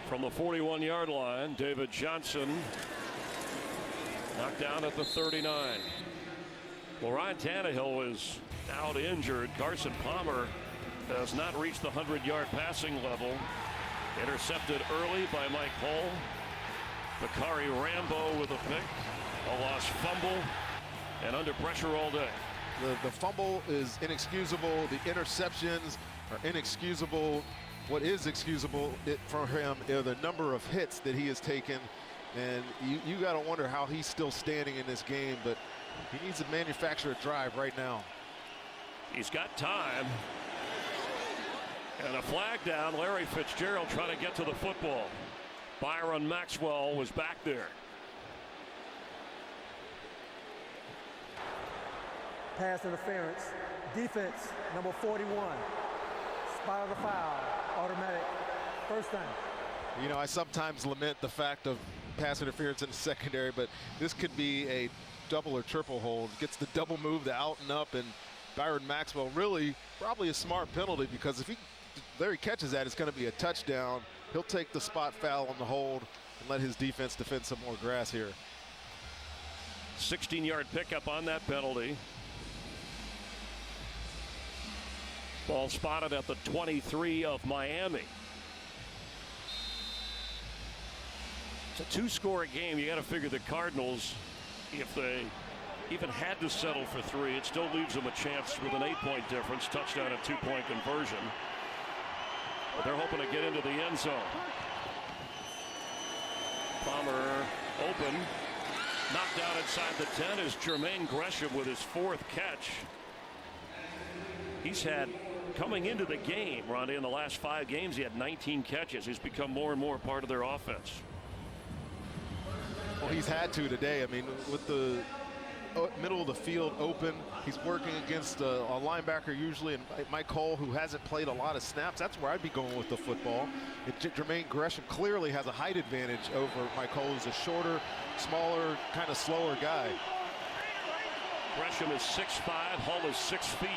From the 41-yard line, David Johnson knocked down at the 39. Well, Ryan Tannehill is out injured. Carson Palmer has not reached the 100-yard passing level. Intercepted early by Mike Hull. Bakari Rambo with a pick. A lost fumble. And under pressure all day. The fumble is inexcusable. The interceptions are inexcusable. What is excusable for him are the number of hits that he has taken. And you got to wonder how he's still standing in this game. But he needs to manufacture a drive right now. He's got time. And a flag down. Larry Fitzgerald trying to get to the football. Byron Maxwell was back there. Pass interference. Defense, number 41. Spot of the foul. Automatic 1st down. You know, I sometimes lament the fact of pass interference in the secondary, but this could be a double or triple hold. Gets the double move, the out and up, and Byron Maxwell really probably a smart penalty, because if Larry catches that, it's going to be a touchdown. He'll take the spot foul on the hold and let his defense defend some more grass here. 16-yard pickup on that penalty. Ball spotted at the 23 of Miami. It's a 2-score game. You got to figure the Cardinals, if they even had to settle for 3, it still leaves them a chance with an 8-point difference, touchdown and 2-point conversion. But they're hoping to get into the end zone. Palmer open. Knocked out inside the 10 is Jermaine Gresham with his 4th catch. He's had, coming into the game, Ronnie, in the last 5 games, he had 19 catches. He's become more and more part of their offense. Well, he's had to today. I mean, with the middle of the field open, he's working against a linebacker usually, and Mike Hull, who hasn't played a lot of snaps. That's where I'd be going with the football. Jermaine Gresham clearly has a height advantage over Mike Hull, who's a shorter, smaller, kind of slower guy. Gresham is 6'5", Hull is 6 feet.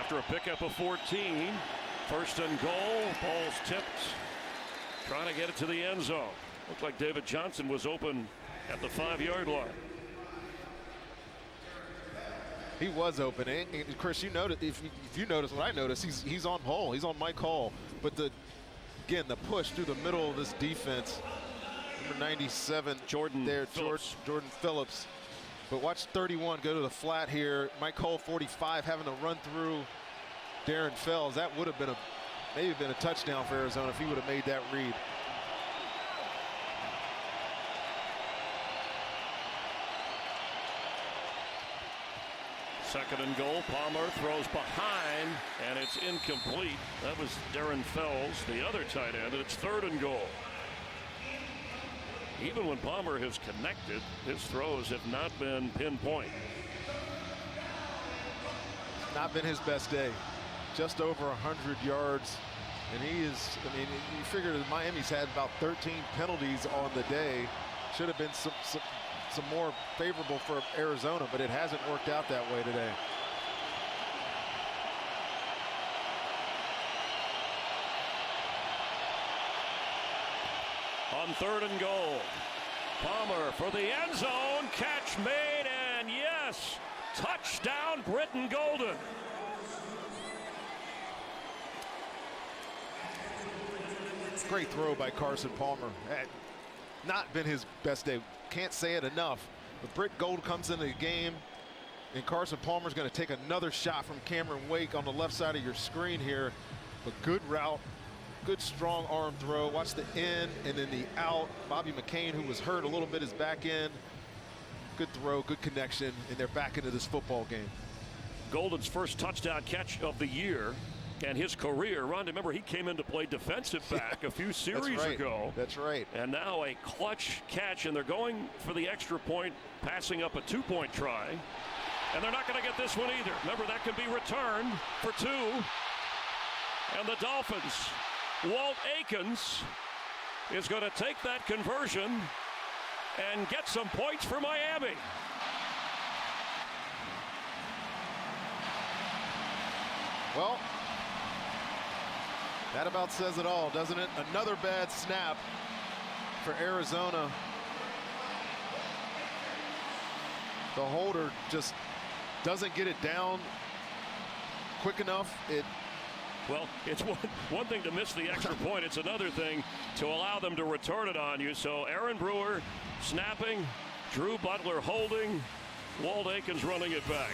After a pickup of 14, 1st and goal, ball's tipped. Trying to get it to the end zone. Looked like David Johnson was open at the 5-yard line. He was open, and Chris, you noticed, if you notice what I noticed, he's on Hull, he's on Mike Hull. But again, the push through the middle of this defense, number 97, Jordan there, Phillips. Jordan Phillips. But watch 31 go to the flat here. Mike Cole, 45, having to run through Darren Fells. That would have been maybe been a touchdown for Arizona if he would have made that read. Second and goal. Palmer throws behind, and it's incomplete. That was Darren Fells, the other tight end, and it's third and goal. Even when Palmer has connected, his throws have not been pinpoint. Not been his best day. Just over 100 yards. And he is, I mean, you figure that Miami's had about 13 penalties on the day. Should have been some more favorable for Arizona, but it hasn't worked out that way today. On third and goal, Palmer for the end zone, catch made, and yes, touchdown Brittan Golden. Great throw by Carson Palmer. Not been his best day. Can't say it enough. But Brittan Golden comes into the game, and Carson Palmer's going to take another shot from Cameron Wake on the left side of your screen here. But good route. Good strong arm throw. Watch the in and then the out. Bobby McCain, who was hurt a little bit, is back in. Good throw, good connection, and they're back into this football game. Golden's first touchdown catch of the year and his career. Ron, remember he came in to play defensive back a few series ago. That's right. And now a clutch catch, and they're going for the extra point, passing up a two-point try. And they're not going to get this one either. Remember, that can be returned for two. And the Dolphins, Walt Aikens is going to take that conversion and get some points for Miami. Well, that about says it all, doesn't it? Another bad snap for Arizona. The holder just doesn't get it down quick enough. Well, it's one thing to miss the extra point. It's another thing to allow them to return it on you. So Aaron Brewer snapping, Drew Butler holding, Walt Aikens running it back.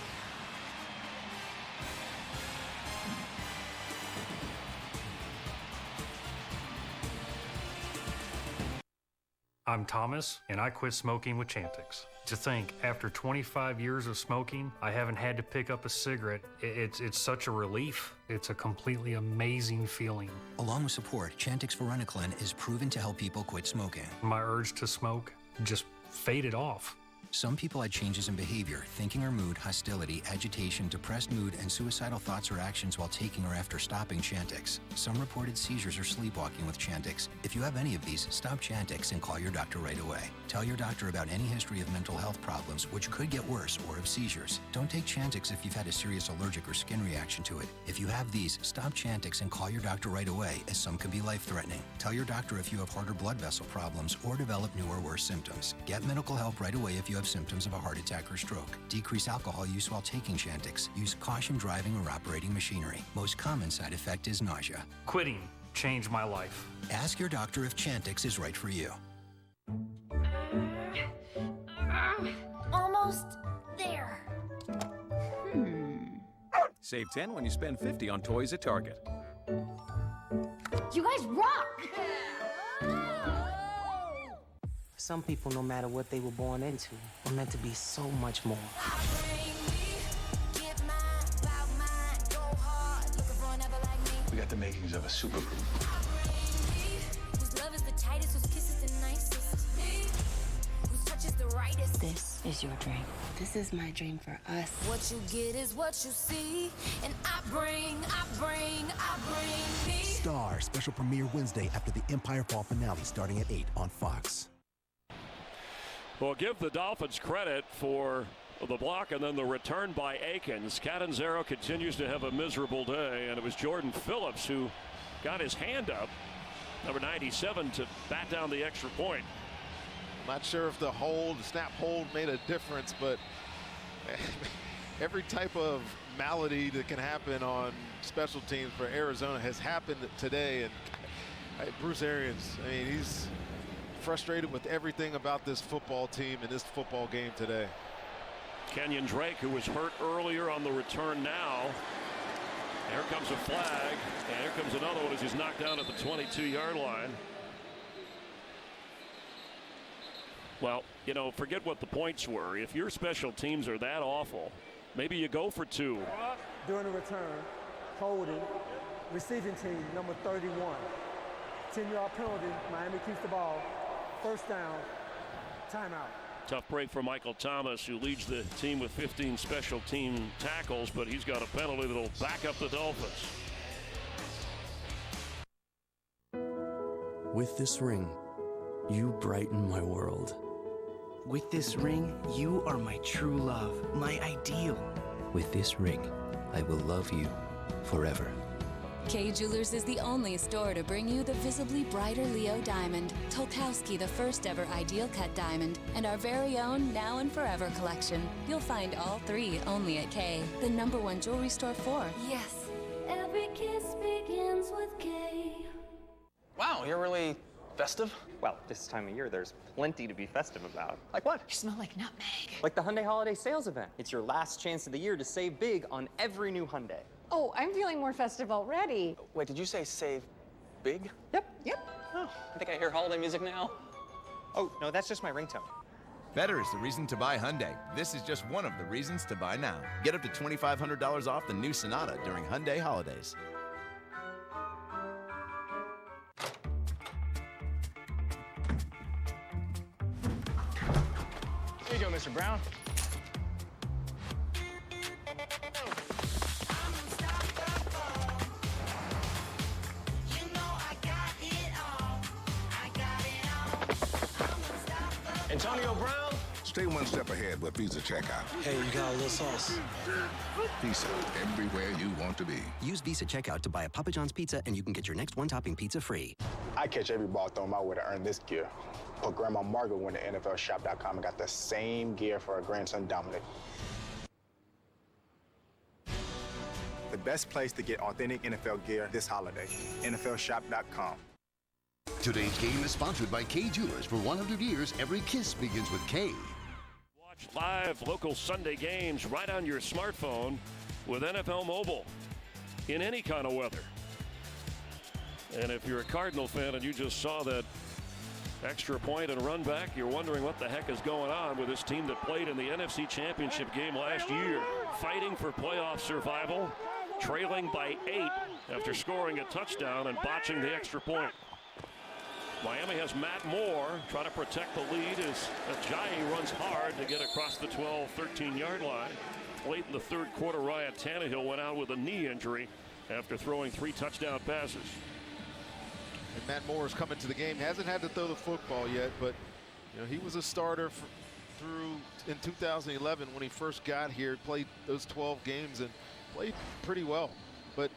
I'm Thomas, and I quit smoking with Chantix. To think, after 25 years of smoking, I haven't had to pick up a cigarette. It's such a relief. It's a completely amazing feeling. Along with support, Chantix Varenicline is proven to help people quit smoking. My urge to smoke just faded off. Some people had changes in behavior, thinking or mood, hostility, agitation, depressed mood, and suicidal thoughts or actions while taking or after stopping Chantix. Some reported seizures or sleepwalking with Chantix. If you have any of these, stop Chantix and call your doctor right away. Tell your doctor about any history of mental health problems, which could get worse, or of seizures. Don't take Chantix if you've had a serious allergic or skin reaction to it. If you have these, stop Chantix and call your doctor right away, as some can be life-threatening. Tell your doctor if you have heart or blood vessel problems or develop new or worse symptoms. Get medical help right away if you have symptoms of a heart attack or stroke. Decrease alcohol use while taking Chantix. Use caution driving or operating machinery. Most common side effect is nausea. Quitting changed my life. Ask your doctor if Chantix is right for you. Almost there. Save 10 when you spend 50 on toys at Target. You guys rock! Some people, no matter what they were born into, are meant to be so much more. We got the makings of a supergroup. This is your dream. This is my dream for us. What you get is what you see, and I bring me. Star special premiere Wednesday after the Empire Fall finale starting at 8 on Fox. Well, give the Dolphins credit for the block and then the return by Aikens. Catanzaro continues to have a miserable day, and it was Jordan Phillips who got his hand up, number 97, to bat down the extra point. Not sure if the snap hold made a difference, but every type of malady that can happen on special teams for Arizona has happened today. And Bruce Arians, I mean, he's frustrated with everything about this football team and this football game today. Kenyon Drake, who was hurt earlier on the return now. Here comes a flag, and here comes another one as he's knocked down at the 22-yard line. Well, you know, forget what the points were. If your special teams are that awful, maybe you go for 2. During the return, holding, receiving team, number 31. 10-yard penalty, Miami keeps the ball. First down, timeout. Tough break for Michael Thomas, who leads the team with 15 special team tackles, but he's got a penalty that'll back up the Dolphins. With this ring, you brighten my world. With this ring, you are my true love, my ideal. With this ring, I will love you forever. Kay Jewelers is the only store to bring you the visibly brighter Leo diamond, Tolkowski, the first ever ideal cut diamond, and our very own Now and Forever collection. You'll find all 3 only at Kay, the #1 jewelry store for. Yes, every kiss begins with Kay. Wow, you're really festive? Well, this time of year, there's plenty to be festive about. Like what? You smell like nutmeg. Like the Hyundai Holiday Sales Event. It's your last chance of the year to save big on every new Hyundai. Oh, I'm feeling more festive already. Wait, did you say save big? Yep. Oh, I think I hear holiday music now. Oh, no, that's just my ringtone. Better is the reason to buy Hyundai. This is just one of the reasons to buy now. Get up to $2,500 off the new Sonata during Hyundai holidays. Here you go, Mr. Brown. Antonio Brown. Stay one step ahead with Visa Checkout. Hey, you got a little sauce. Visa, everywhere you want to be. Use Visa Checkout to buy a Papa John's pizza, and you can get your next one-topping pizza free. I catch every ball thrown my way to earn this gear. But Grandma Margaret went to NFLshop.com and got the same gear for her grandson Dominic. The best place to get authentic NFL gear this holiday, NFLshop.com. Today's game is sponsored by Kay Jewelers. For 100 years, every kiss begins with K. Watch live local Sunday games right on your smartphone with NFL Mobile in any kind of weather. And if you're a Cardinal fan and you just saw that extra point and run back, you're wondering what the heck is going on with this team that played in the NFC Championship game last year, fighting for playoff survival, trailing by 8 after scoring a touchdown and botching the extra point. Miami has Matt Moore trying to protect the lead as Ajayi runs hard to get across the 12, 13-yard line. Late in the third quarter, Ryan Tannehill went out with a knee injury after throwing 3 touchdown passes. And Matt Moore is coming to the game. Hasn't had to throw the football yet, but you know, he was a starter through in 2011 when he first got here. Played those 12 games and played pretty well. But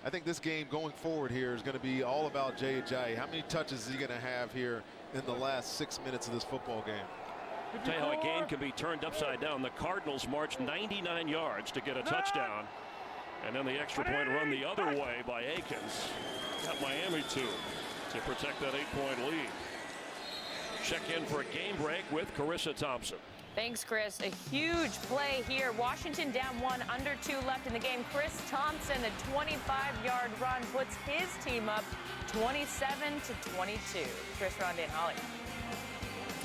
I think this game going forward here is going to be all about Ajayi. How many touches is he going to have here in the last 6 minutes of this football game? I'll tell you how a game can be turned upside down. The Cardinals marched 99 yards to get a touchdown. And then the extra point run the other way by Akins got Miami to protect that 8-point lead. Check in for a game break with Carissa Thompson. Thanks, Chris. A huge play here. Washington down 1, under 2 left in the game. Chris Thompson, a 25-yard run, puts his team up 27-22. Chris, Rhonda, and Holly.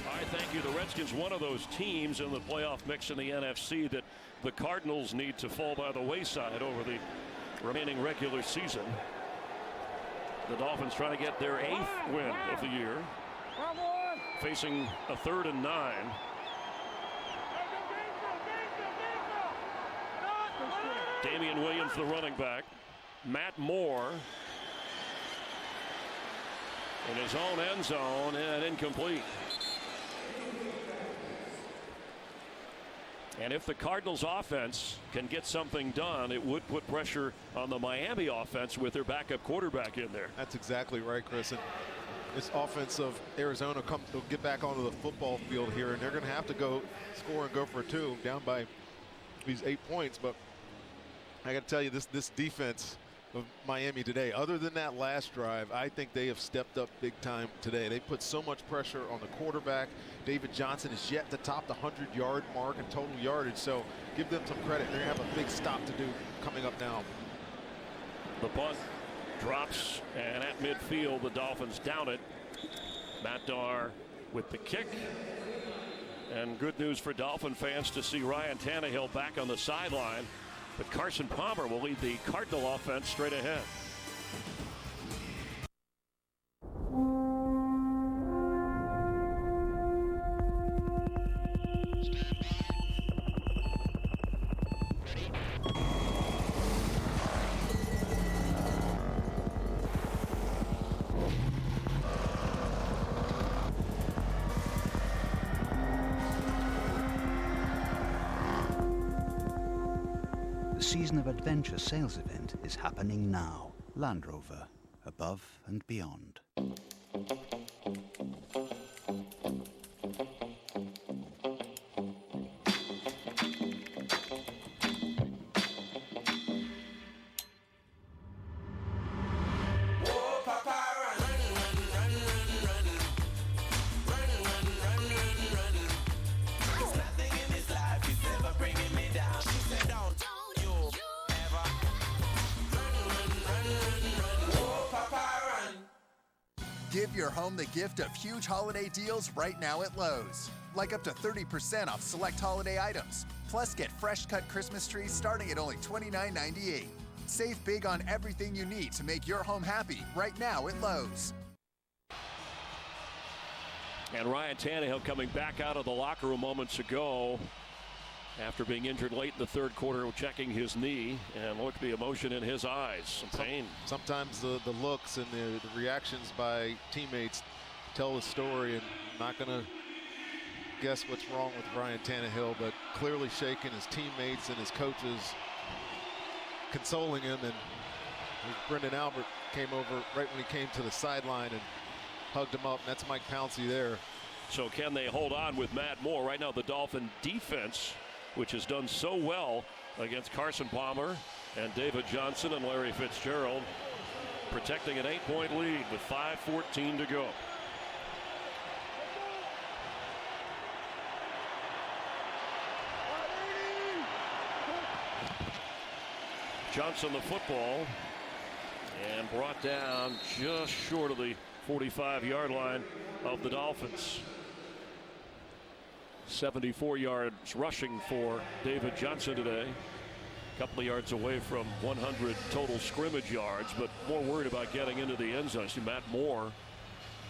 All right, thank you. The Redskins, one of those teams in the playoff mix in the NFC that the Cardinals need to fall by the wayside over the remaining regular season. The Dolphins trying to get their 8th win of the year, facing a 3rd and 9. Damien Williams, the running back. Matt Moore in his own end zone and incomplete. And if the Cardinals offense can get something done, it would put pressure on the Miami offense with their backup quarterback in there. That's exactly right, Chris. And this offense of Arizona will get back onto the football field here, and they're going to have to go score and go for 2 down by these 8 points. But I got to tell you, this defense of Miami today. Other than that last drive, I think they have stepped up big time today. They put so much pressure on the quarterback. David Johnson is yet to top the 100-yard mark in total yardage, so give them some credit. They're going to have a big stop to do coming up now. The punt drops, and at midfield, the Dolphins down it. Matt Darr with the kick. And good news for Dolphin fans to see Ryan Tannehill back on the sideline. But Carson Palmer will lead the Cardinal offense straight ahead. The Season of Adventure sales event is happening now. Land Rover, above and beyond. Give your home the gift of huge holiday deals right now at Lowe's. Like up to 30% off select holiday items. Plus, get fresh cut Christmas trees starting at only $29.98. Save big on everything you need to make your home happy right now at Lowe's. And Ryan Tannehill coming back out of the locker room moments ago after being injured late in the third quarter, checking his knee, and looked the emotion in his eyes. Some pain. Sometimes the looks and the reactions by teammates tell the story, and I'm not going to guess what's wrong with Ryan Tannehill, but clearly shaking his teammates and his coaches, consoling him. And Brendan Albert came over right when he came to the sideline and hugged him up. And that's Mike Pouncey there. So can they hold on with Matt Moore? Right now the Dolphin defense, which has done so well against Carson Palmer and David Johnson and Larry Fitzgerald, protecting an 8-point lead with 5:14 to go. Johnson the football, and brought down just short of the 45-yard line of the Dolphins. 74 yards rushing for David Johnson today. A couple of yards away from 100 total scrimmage yards, but more worried about getting into the end zone. See, Matt Moore,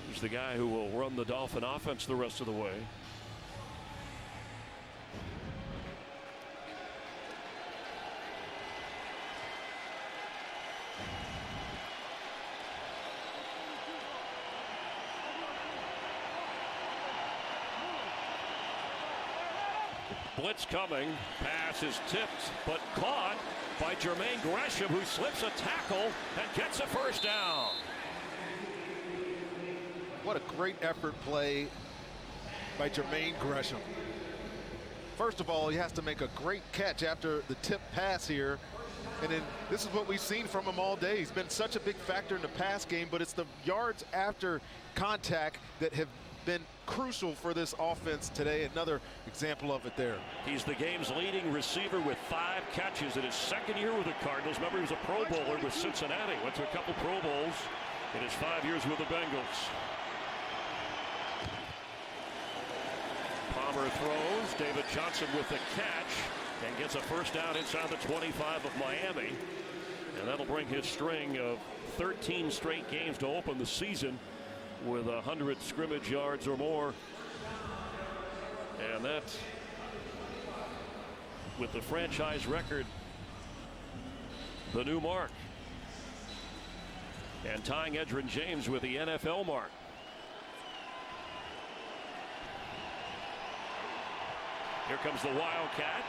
he's the guy who will run the Dolphin offense the rest of the way. Blitz coming, pass is tipped, but caught by Jermaine Gresham, who slips a tackle and gets a first down. What a great effort play by Jermaine Gresham. First of all, he has to make a great catch after the tip pass here. And then this is what we've seen from him all day. He's been such a big factor in the pass game, but it's the yards after contact that have been crucial for this offense today. Another example of it there. He's the game's leading receiver with 5 catches in his second year with the Cardinals. Remember, he was a Pro Bowler with Cincinnati. Went to a couple Pro Bowls in his 5 years with the Bengals. Palmer throws. David Johnson with the catch and gets a first down inside the 25 of Miami. And that'll bring his string of 13 straight games to open the season with 100 scrimmage yards or more. And that, with the franchise record, the new mark. And tying Edgerrin James with the NFL mark. Here comes the Wildcat.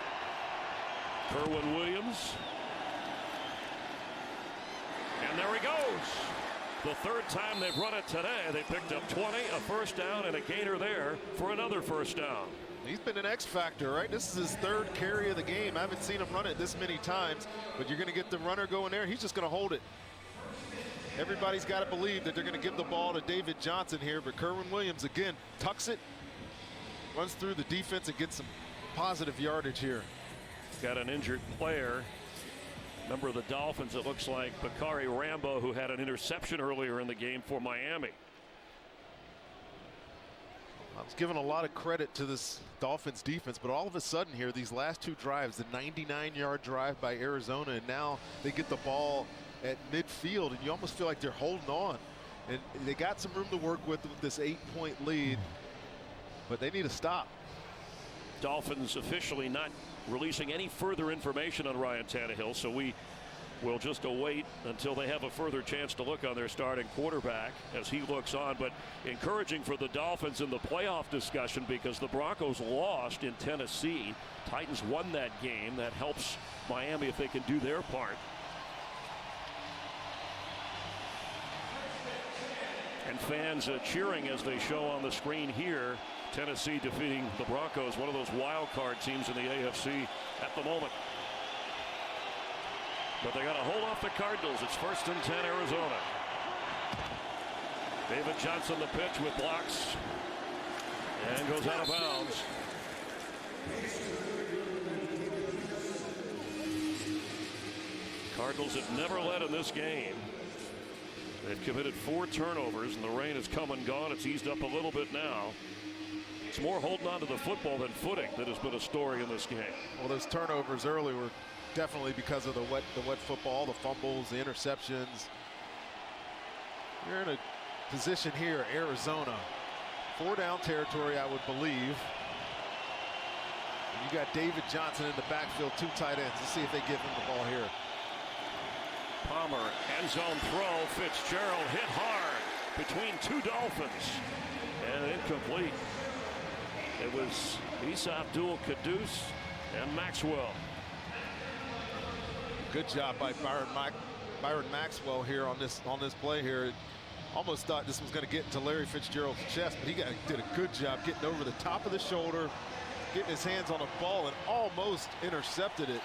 Kerwin Williams. And there he goes. The third time they've run it today. They picked up 20, a first down, and a gainer there for another first down. He's been an X factor, right? This is his third carry of the game. I haven't seen him run it this many times, but you're going to get the runner going there. He's just going to hold it. Everybody's got to believe that they're going to give the ball to David Johnson here, but Kerwin Williams again tucks it, runs through the defense and gets some positive yardage here. Got an injured player, member of the Dolphins. It looks like Bakari Rambo, who had an interception earlier in the game for Miami. I was giving a lot of credit to this Dolphins defense, but all of a sudden here, these last two drives, the 99-yard drive by Arizona, and now they get the ball at midfield, and you almost feel like they're holding on. And they got some room to work with this 8-point lead, but they need to stop. Dolphins officially not releasing any further information on Ryan Tannehill, so we will just await until they have a further chance to look on their starting quarterback as he looks on. But encouraging for the Dolphins in the playoff discussion, because the Broncos lost in Tennessee. Titans won that game. That helps Miami if they can do their part. And fans cheering as they show on the screen here. Tennessee defeating the Broncos, one of those wild card teams in the AFC at the moment. But they got to hold off the Cardinals. It's 1st and 10 Arizona. David Johnson the pitch with blocks and goes out of bounds. Cardinals have never led in this game. They've committed 4 turnovers, and the rain has come and gone. It's eased up a little bit now. It's more holding on to the football than footing that has been a story in this game. Well, those turnovers early were definitely because of the wet football, the fumbles, the interceptions. You're in a position here, Arizona. 4-down territory, I would believe. And you got David Johnson in the backfield, 2 tight ends. Let's see if they give him the ball here. Palmer, end zone throw. Fitzgerald hit hard between 2 Dolphins. And incomplete. It was Isa Abdul-Quddus and Maxwell. Good job by Byron Maxwell here on this play here. Almost thought this was going to get into Larry Fitzgerald's chest, but he did a good job getting over the top of the shoulder, getting his hands on the ball, and almost intercepted it.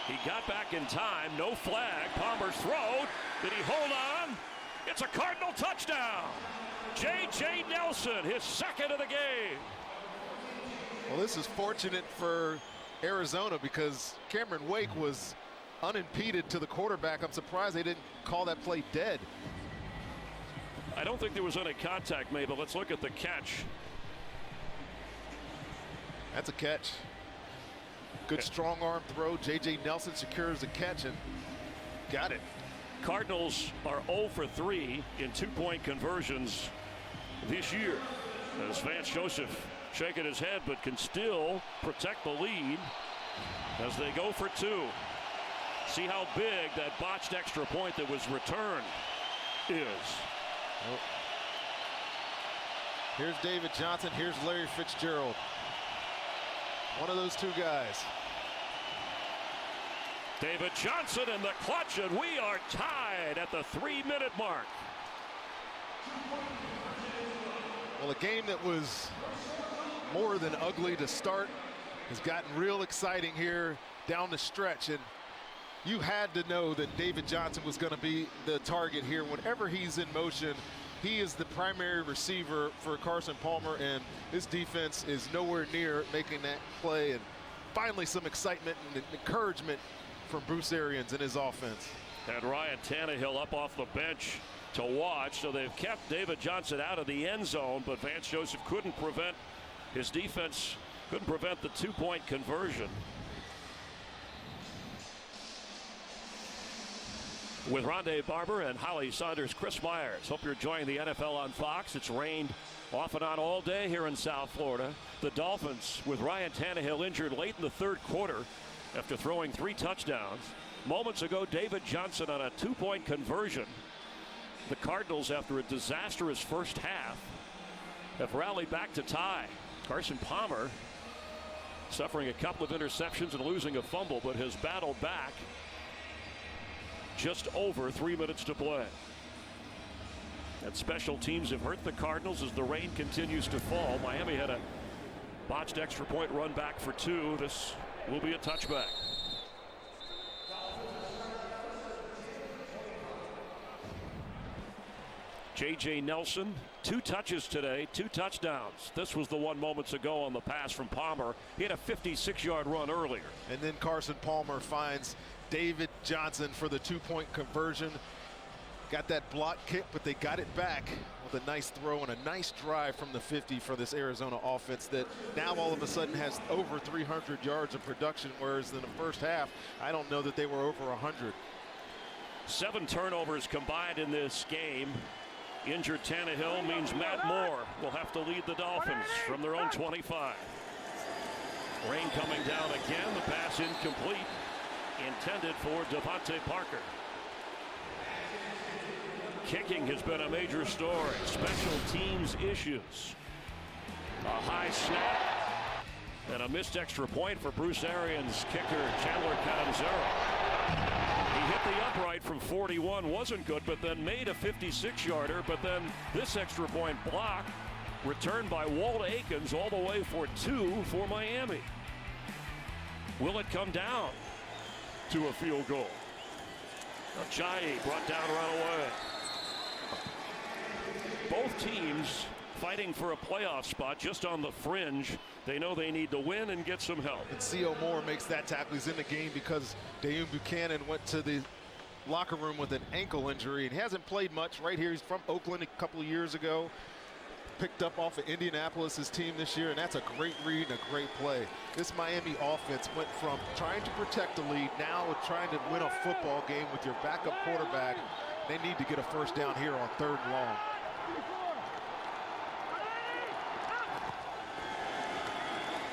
He got back in time. No flag. Palmer's throw. Did he hold on? It's a Cardinal touchdown. J.J. Nelson, his 2nd of the game. Well, this is fortunate for Arizona because Cameron Wake was unimpeded to the quarterback. I'm surprised they didn't call that play dead. I don't think there was any contact made, but let's look at the catch. That's a catch. Good strong arm throw. J.J. Nelson secures the catch and got it. Cardinals are 0 for 3 in 2-point conversions this year. As Vance Joseph shaking his head, but can still protect the lead as they go for 2. See how big that botched extra point that was returned is. Well, here's David Johnson. Here's Larry Fitzgerald. One of those 2 guys. David Johnson in the clutch, and we are tied at the 3-minute mark. Well, a game that was more than ugly to start has gotten real exciting here down the stretch, and you had to know that David Johnson was going to be the target here. Whenever he's in motion, he is the primary receiver for Carson Palmer, and his defense is nowhere near making that play. And finally some excitement and encouragement from Bruce Arians in his offense. And Ryan Tannehill up off the bench to watch. So they've kept David Johnson out of the end zone, but Vance Joseph couldn't prevent his defense, couldn't prevent the 2-point conversion. With Rondé Barber and Holly Saunders, Chris Myers. Hope you're enjoying the NFL on Fox. It's rained off and on all day here in South Florida. The Dolphins with Ryan Tannehill injured late in the 3rd quarter after throwing 3 touchdowns. Moments ago, David Johnson on a 2-point conversion. The Cardinals, after a disastrous first half, have rallied back to tie. Carson Palmer suffering a couple of interceptions and losing a fumble, but has battled back. Just over 3 minutes to play. And special teams have hurt the Cardinals as the rain continues to fall. Miami had a botched extra point run back for 2. This will be a touchback. J.J. Nelson, 2 touches today, 2 touchdowns. This was the one moments ago on the pass from Palmer. He had a 56-yard run earlier. And then Carson Palmer finds David Johnson for the 2-point conversion. Got that block kick, but they got it back with a nice throw and a nice drive from the 50 for this Arizona offense that now all of a sudden has over 300 yards of production, whereas in the first half, I don't know that they were over 100. 7 turnovers combined in this game. Injured Tannehill means Matt Moore will have to lead the Dolphins from their own 25. Rain coming down again. The pass incomplete. Intended for Devontae Parker. Kicking has been a major story. Special teams issues. A high snap and a missed extra point for Bruce Arians' kicker Chandler Catanzaro. He hit the upright from 41, wasn't good, but then made a 56-yarder. But then this extra point block returned by Walt Aikens all the way for 2 for Miami. Will it come down to a field goal? Ajayi brought down right away. Both teams fighting for a playoff spot just on the fringe. They know they need to win and get some help. And C.O. Moore makes that tackle. He's in the game because Damien Buchanan went to the locker room with an ankle injury and hasn't played much right here. He's from Oakland a couple of years ago. Picked up off of Indianapolis' team this year, and that's a great read and a great play. This Miami offense went from trying to protect the lead now trying to win a football game with your backup quarterback. They need to get a first down here on 3rd and long.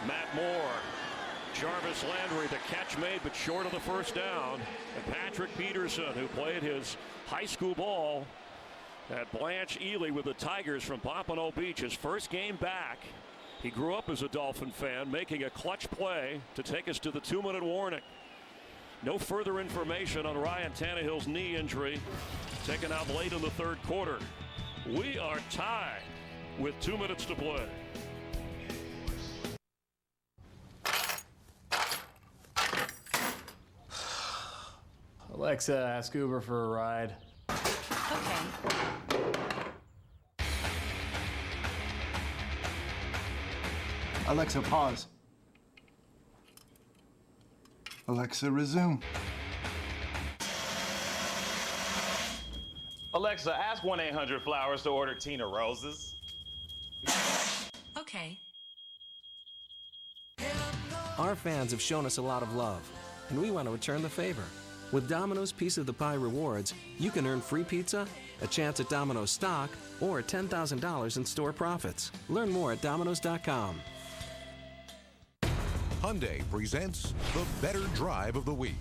Matt Moore, Jarvis Landry, the catch made but short of the first down. And Patrick Peterson, who played his high school ball at Blanche Ely with the Tigers from Pompano Beach, his first game back. He grew up as a Dolphin fan, making a clutch play to take us to the 2-minute warning. No further information on Ryan Tannehill's knee injury, taken out late in the 3rd quarter. We are tied with 2 minutes to play. Alexa, ask Uber for a ride. Okay. Alexa, pause. Alexa, resume. Alexa, ask 1-800-Flowers to order Tina Roses. Okay. Our fans have shown us a lot of love, and we want to return the favor. With Domino's Piece of the Pie rewards, you can earn free pizza, a chance at Domino's stock, or $10,000 in store profits. Learn more at Domino's.com. Hyundai presents the better drive of the week.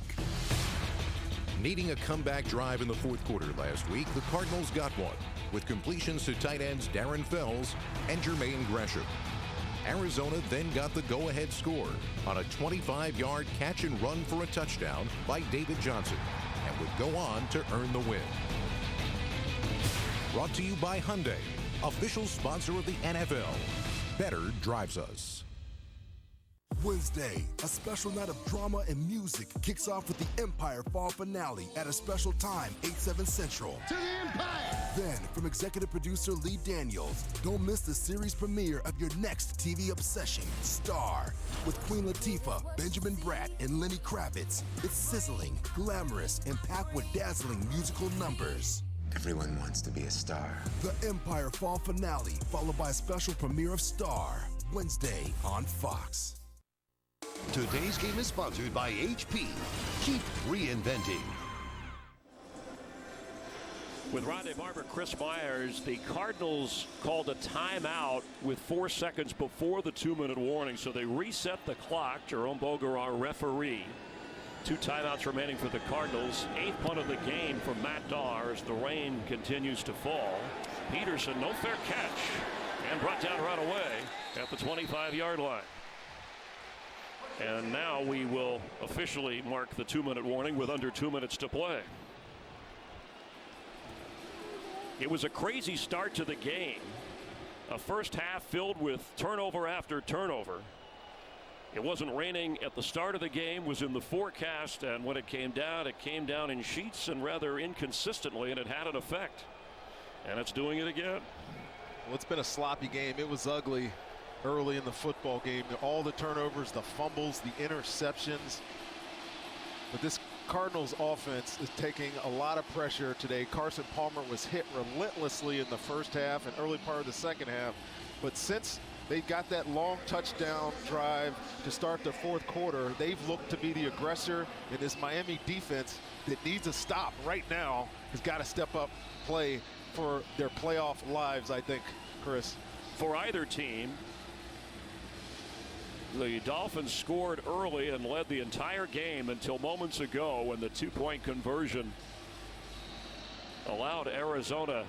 Needing a comeback drive in the 4th quarter last week, the Cardinals got one, with completions to tight ends Darren Fells and Jermaine Gresham. Arizona then got the go-ahead score on a 25-yard catch and run for a touchdown by David Johnson, and would go on to earn the win. Brought to you by Hyundai, official sponsor of the NFL. Better drives us. Wednesday, a special night of drama and music kicks off with the Empire Fall finale at a special time, 8/7 Central. To the Empire! Then, from executive producer Lee Daniels, don't miss the series premiere of your next TV obsession, Star. With Queen Latifah, Benjamin Bratt, and Lenny Kravitz. It's sizzling, glamorous, and packed with dazzling musical numbers. Everyone wants to be a star. The Empire Fall finale, followed by a special premiere of Star, Wednesday on Fox. Today's game is sponsored by HP. Keep reinventing. With Rondé Barber, Chris Myers, the Cardinals called a timeout with 4 seconds before the 2-minute warning, so they reset the clock. Jerome Boger, our referee. 2 timeouts remaining for the Cardinals. 8th punt of the game from Matt Dahr as the rain continues to fall. Peterson, no fair catch, and brought down right away at the 25-yard line. And now we will officially mark the 2-minute warning with under 2 minutes to play. It was a crazy start to the game. A first half filled with turnover after turnover. It wasn't raining at the start of the game, was in the forecast, and when it came down in sheets and rather inconsistently, and it had an effect. And it's doing it again. Well, it's been a sloppy game. It was ugly early in the football game. All the turnovers, the fumbles, the interceptions. But this Cardinals offense is taking a lot of pressure today. Carson Palmer was hit relentlessly in the first half and early part of the second half. But since they got that long touchdown drive to start the fourth quarter, they've looked to be the aggressor, and this Miami defense that needs a stop right now has got to step up, play for their playoff lives, I think, Chris. For either team, the Dolphins scored early and led the entire game until moments ago when the two-point conversion allowed Arizona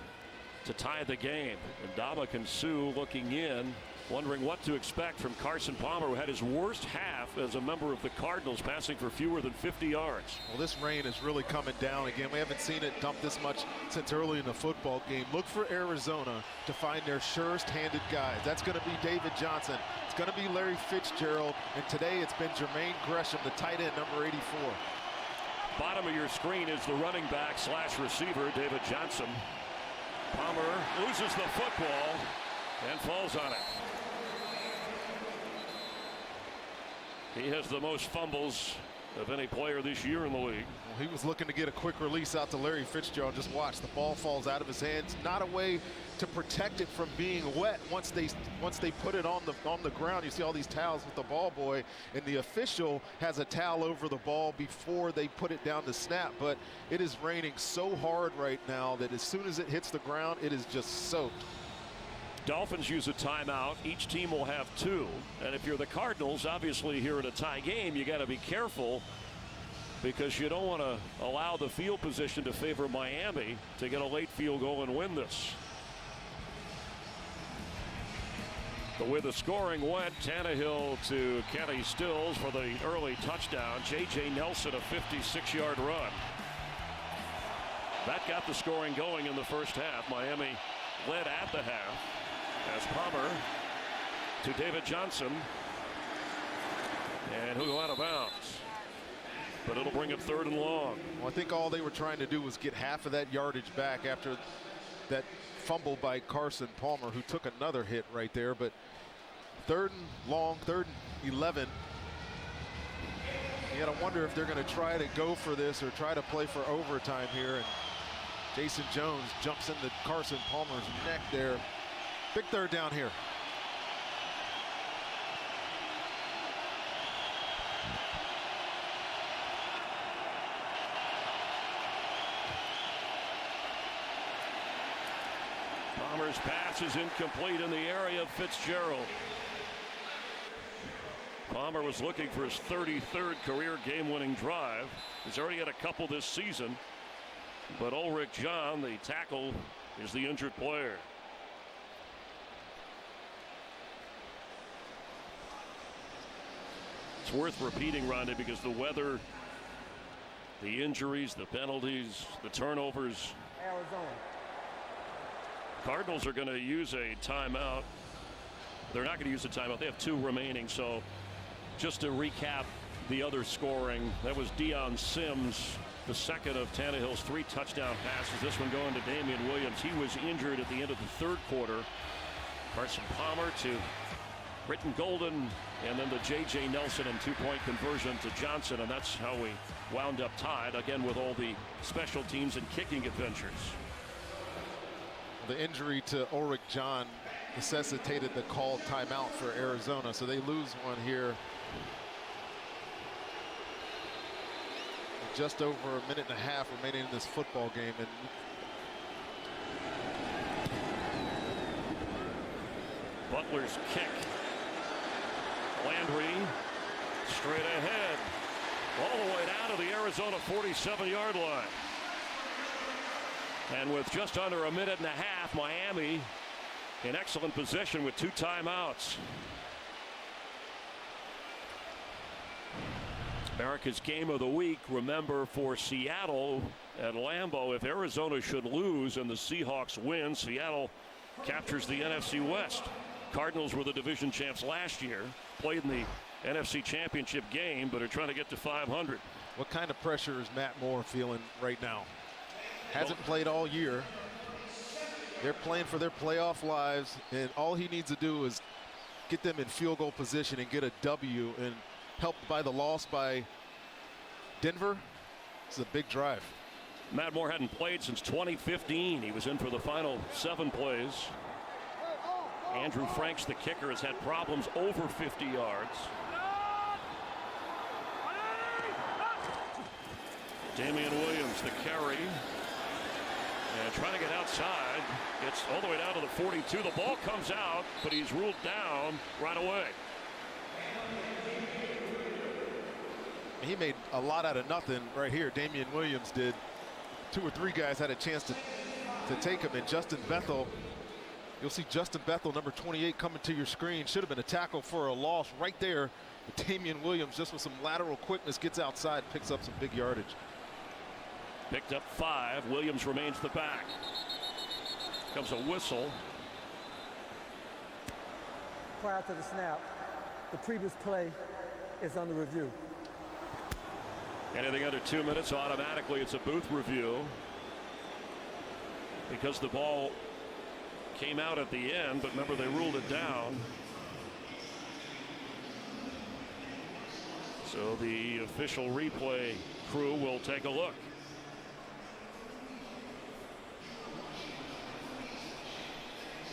to tie the game. And Ndamukong Suh looking in, wondering what to expect from Carson Palmer, who had his worst half as a member of the Cardinals, passing for fewer than 50 yards. Well, this rain is really coming down again. We haven't seen it dump this much since early in the football game. Look for Arizona to find their surest-handed guys. That's going to be David Johnson. It's going to be Larry Fitzgerald. And today it's been Jermaine Gresham, the tight end, number 84. Bottom of your screen is the running back / receiver, David Johnson. Palmer loses the football and falls on it. He has the most fumbles of any player this year in the league. Well, he was looking to get a quick release out to Larry Fitzgerald. Just watch, the ball falls out of his hands. Not a way to protect it from being wet once they put it on the ground. You see all these towels with the ball boy, and the official has a towel over the ball before they put it down to snap. But it is raining so hard right now that as soon as it hits the ground, it is just soaked. Dolphins use a timeout. Each team will have 2. And if you're the Cardinals, obviously here in a tie game, you got to be careful because you don't want to allow the field position to favor Miami to get a late field goal and win this. But with the scoring went, Tannehill to Kenny Stills for the early touchdown. J.J. Nelson, a 56-yard run. That got the scoring going in the first half. Miami led at the half. As Palmer to David Johnson, and who out of bounds. But it'll bring up 3rd and long. Well, I think all they were trying to do was get half of that yardage back after that fumble by Carson Palmer, who took another hit right there. But 3rd and long, 3rd and 11. You got to wonder if they're going to try to go for this or try to play for overtime here. And Jason Jones jumps into Carson Palmer's neck there. Big 3rd down here. Palmer's pass is incomplete in the area of Fitzgerald. Palmer was looking for his 33rd career game-winning drive. He's already had a couple this season. But Ulrich John, the tackle, is the injured player. It's worth repeating, Rhonda, because the weather, the injuries, the penalties, the turnovers. Arizona. Cardinals are going to use a timeout. They're not going to use a timeout. They have 2 remaining. So just to recap the other scoring, that was Dion Sims, the second of Tannehill's 3 touchdown passes. This one going to Damien Williams. He was injured at the end of the 3rd quarter. Carson Palmer to Brittan Golden, and then the J.J. Nelson and 2-point conversion to Johnson, and that's how we wound up tied, again with all the special teams and kicking adventures. The injury to Ulrich John necessitated the call timeout for Arizona, so they lose one here. Just over a minute and a half remaining in this football game. And Butler's kick. Landry straight ahead, all the way down to the Arizona 47-yard line. And with just under a minute and a half, Miami in excellent position with 2 timeouts. America's game of the week, remember, for Seattle at Lambeau. If Arizona should lose and the Seahawks win, Seattle captures the NFC West. Cardinals were the division champs last year, played in the NFC Championship game, but are trying to get to 500. What kind of pressure is Matt Moore feeling right now? Hasn't played all year. They're playing for their playoff lives, and all he needs to do is get them in field goal position and get a W, and helped by the loss by Denver. It's a big drive. Matt Moore hadn't played since 2015. He was in for the final 7 plays. Andrew Franks, the kicker, has had problems over 50 yards. Damien Williams, the carry. And trying to get outside. Gets all the way down to the 42. The ball comes out, but he's ruled down right away. He made a lot out of nothing right here. Damien Williams did. 2 or 3 guys had a chance to take him. And Justin Bethel, you'll see Justin Bethel, number 28, coming to your screen. Should have been a tackle for a loss right there. But Damien Williams, just with some lateral quickness, gets outside, picks up some big yardage. Picked up 5. Williams remains the back. Comes a whistle. Prior to the snap, the previous play is under review. Anything under 2 minutes, automatically it's a booth review. Because the ball came out at the end, but remember they ruled it down. So the official replay crew will take a look.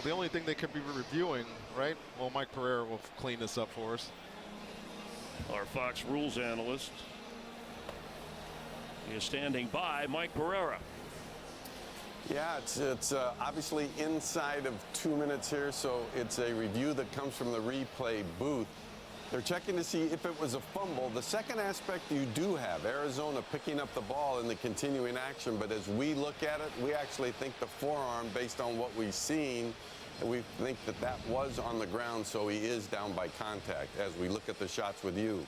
The only thing they could be reviewing, right? Well, Mike Pereira will clean this up for us. Our Fox rules analyst is standing by. Mike Pereira. Yeah, it's obviously inside of 2 minutes here, so it's a review that comes from the replay booth. They're checking to see if it was a fumble. The second aspect you do have, Arizona picking up the ball in the continuing action, but as we look at it, we actually think the forearm, based on what we've seen, and we think that that was on the ground, so he is down by contact as we look at the shots with you.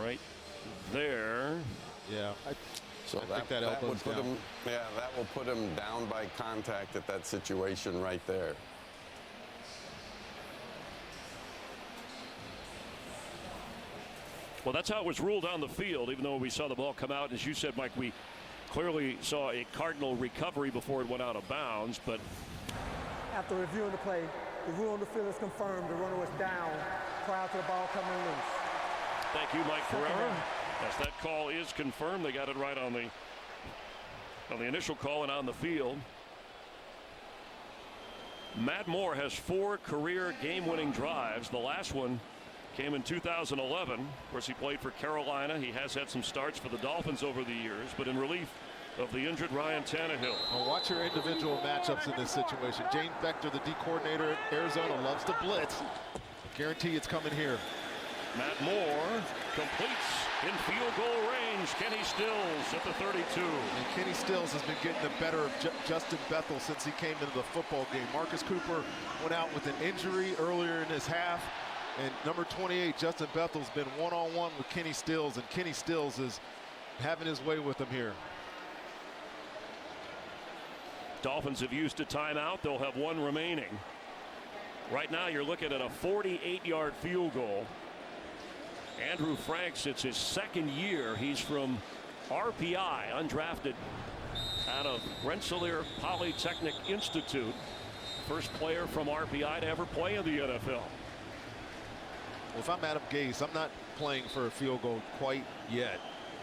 Right there. Yeah. So I think that would put down. him, yeah, that will put him down by contact at that situation right there. Well, that's how it was ruled on the field, even though we saw the ball come out. As you said, Mike, we clearly saw a Cardinal recovery before it went out of bounds. But after reviewing the play, the rule on the field is confirmed. The runner was down prior to the ball coming loose. Thank you, Mike Pereira. As that call is confirmed, they got it right on the initial call and on the field. Matt Moore has 4 career game-winning drives. The last one came in 2011. Of course, he played for Carolina. He has had some starts for the Dolphins over the years, but in relief of the injured Ryan Tannehill. Well, watch your individual matchups in this situation. Jane Bechter, the D coordinator at Arizona, loves to blitz. I guarantee it's coming here. Matt Moore completes in field goal range. Kenny Stills at the 32. And Kenny Stills has been getting the better of Justin Bethel since he came into the football game. Marcus Cooper went out with an injury earlier in this half. And number 28, Justin Bethel's been one-on-one with Kenny Stills, and Kenny Stills is having his way with him here. Dolphins have used a timeout. They'll have 1 remaining. Right now, you're looking at a 48-yard field goal. Andrew Franks, it's his 2nd year. He's from RPI, undrafted out of Rensselaer Polytechnic Institute. First player from RPI to ever play in the NFL. If I'm Adam Gase, I'm not playing for a field goal quite yet.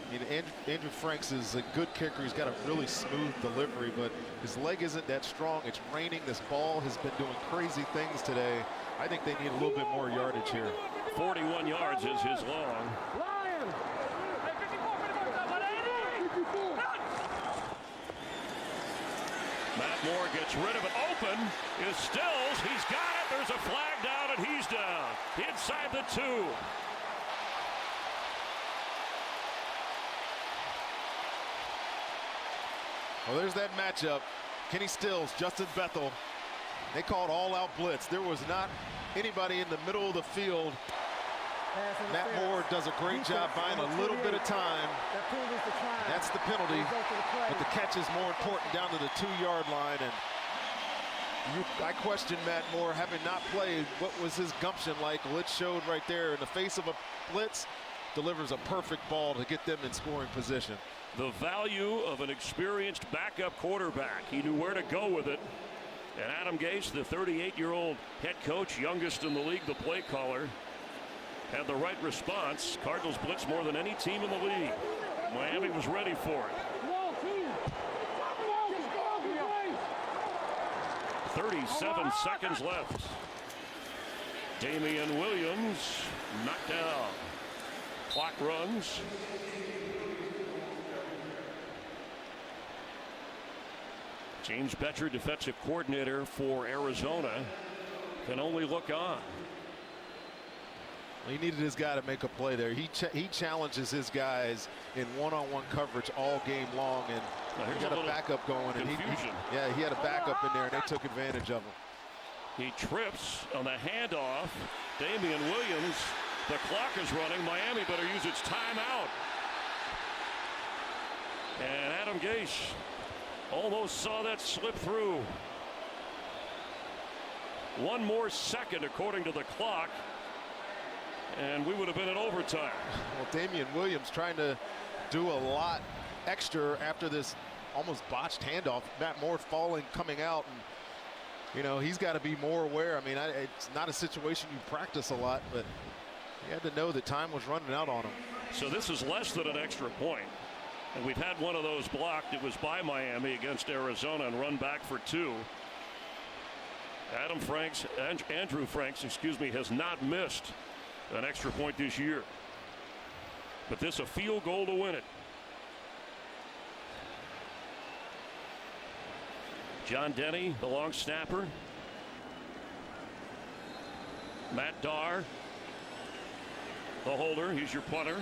I mean, Andrew Franks is a good kicker. He's got a really smooth delivery, but his leg isn't that strong. It's raining. This ball has been doing crazy things today. I think they need a little bit more yardage here. 41 yards is his long. Matt Moore gets rid of it. Open is Stills. He's got it. There's a flag down, and he's down inside the 2. Well, there's that matchup. Kenny Stills, Justin Bethel. They called all-out blitz. There was not anybody in the middle of the field. Matt Moore does a great job buying a little bit of time. That's the penalty, but the catch is more important down to the 2-yard line. And I question Matt Moore, having not played, what was his gumption like? Well, it showed right there in the face of a blitz, delivers a perfect ball to get them in scoring position. The value of an experienced backup quarterback. He knew where to go with it. And Adam Gase, the 38-year-old head coach, youngest in the league, the play caller, had the right response. Cardinals blitz more than any team in the league. Miami was ready for it. 37 seconds left. Damien Williams knocked down. Clock runs. James Betcher, defensive coordinator for Arizona, can only look on. He needed his guy to make a play there. He challenges his guys in one-on-one coverage all game long, and he got a backup going. And he had a backup in there, and they took advantage of him. He trips on the handoff. Damien Williams, the clock is running. Miami better use its timeout. And Adam Gase almost saw that slip through. One more second according to the clock, and we would have been in overtime. Well, Damien Williams trying to do a lot extra after this almost botched handoff. Matt Moore falling, coming out, and you know, he's got to be more aware. I mean, it's not a situation you practice a lot, but he had to know that time was running out on him. So this is less than an extra point. And we've had one of those blocked. It was by Miami against Arizona and run back for 2. Andrew Franks, has not missed an extra point this year. But this a field goal to win it. John Denny, the long snapper. Matt Darr, the holder. He's your punter.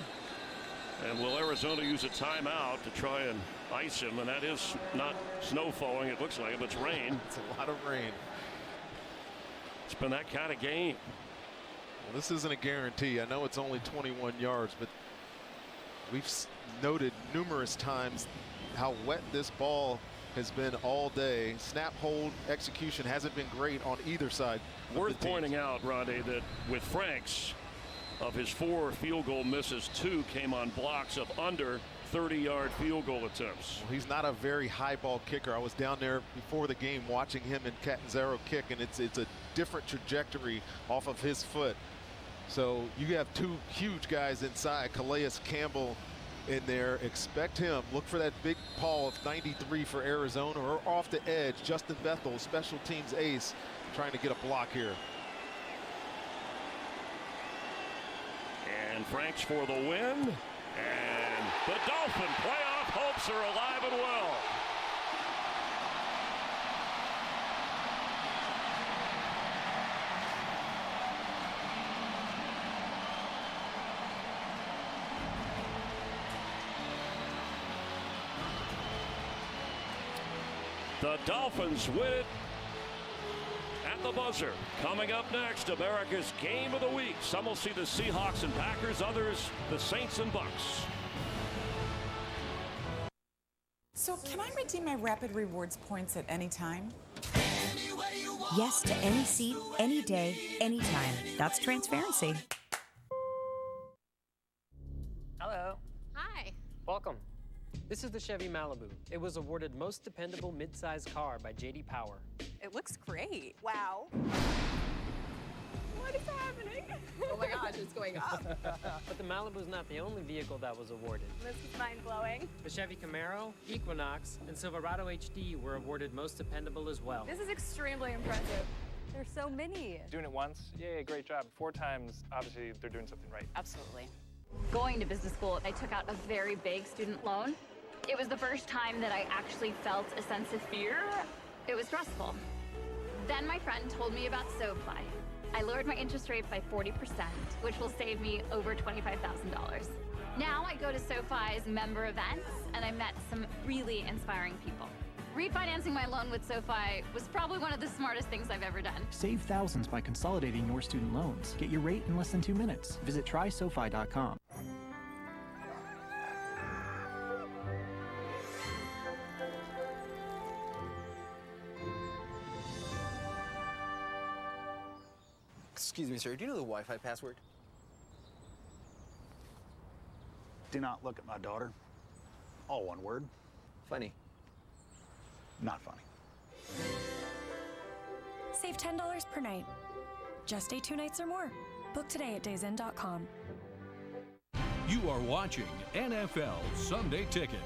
And will Arizona use a timeout to try and ice him? And that is not snow falling, it looks like it, but it's rain. It's a lot of rain. It's been that kind of game. Well, this isn't a guarantee. I know it's only 21 yards, but we've noted numerous times how wet this ball has been all day. Snap, hold, execution hasn't been great on either side. Worth pointing out, Rondé, that with Franks, of his 4 field goal misses, 2 came on blocks of under 30-yard field goal attempts. Well, he's not a very high ball kicker. I was down there before the game watching him and Catanzaro kick, and it's a different trajectory off of his foot. So you have 2 huge guys inside. Calais Campbell in there. Expect him. Look for that big paw of 93 for Arizona, or off the edge, Justin Bethel, special teams ace, trying to get a block here. And Franks for the win. And the Dolphin playoff hopes are alive and well. The Dolphins win it at the buzzer. Coming up next, America's Game of the Week. Some will see the Seahawks and Packers, others the Saints and Bucks. So can I redeem my Rapid Rewards points at any time? Yes to any seat, any day, anytime. That's transparency. Hello. Hi. Welcome. This is the Chevy Malibu. It was awarded Most Dependable Midsize Car by J.D. Power. It looks great. Wow. What is happening? Oh my gosh, it's going up. But the Malibu is not the only vehicle that was awarded. This is mind-blowing. The Chevy Camaro, Equinox, and Silverado HD were awarded Most Dependable as well. This is extremely impressive. There's so many. Doing it once, yay, great job. 4 times, obviously they're doing something right. Absolutely. Going to business school, I took out a very big student loan. It was the first time that I actually felt a sense of fear. It was stressful. Then my friend told me about SoFi. I lowered my interest rate by 40%, which will save me over $25,000. Now I go to SoFi's member events, and I met some really inspiring people. Refinancing my loan with SoFi was probably one of the smartest things I've ever done. Save thousands by consolidating your student loans. Get your rate in less than 2 minutes. Visit trysofi.com. Excuse me, sir. Do you know the Wi-Fi password? Do not look at my daughter. All one word. Funny. Not funny. Save $10 per night. Just stay 2 nights or more. Book today at daysinn.com. You are watching NFL Sunday Ticket.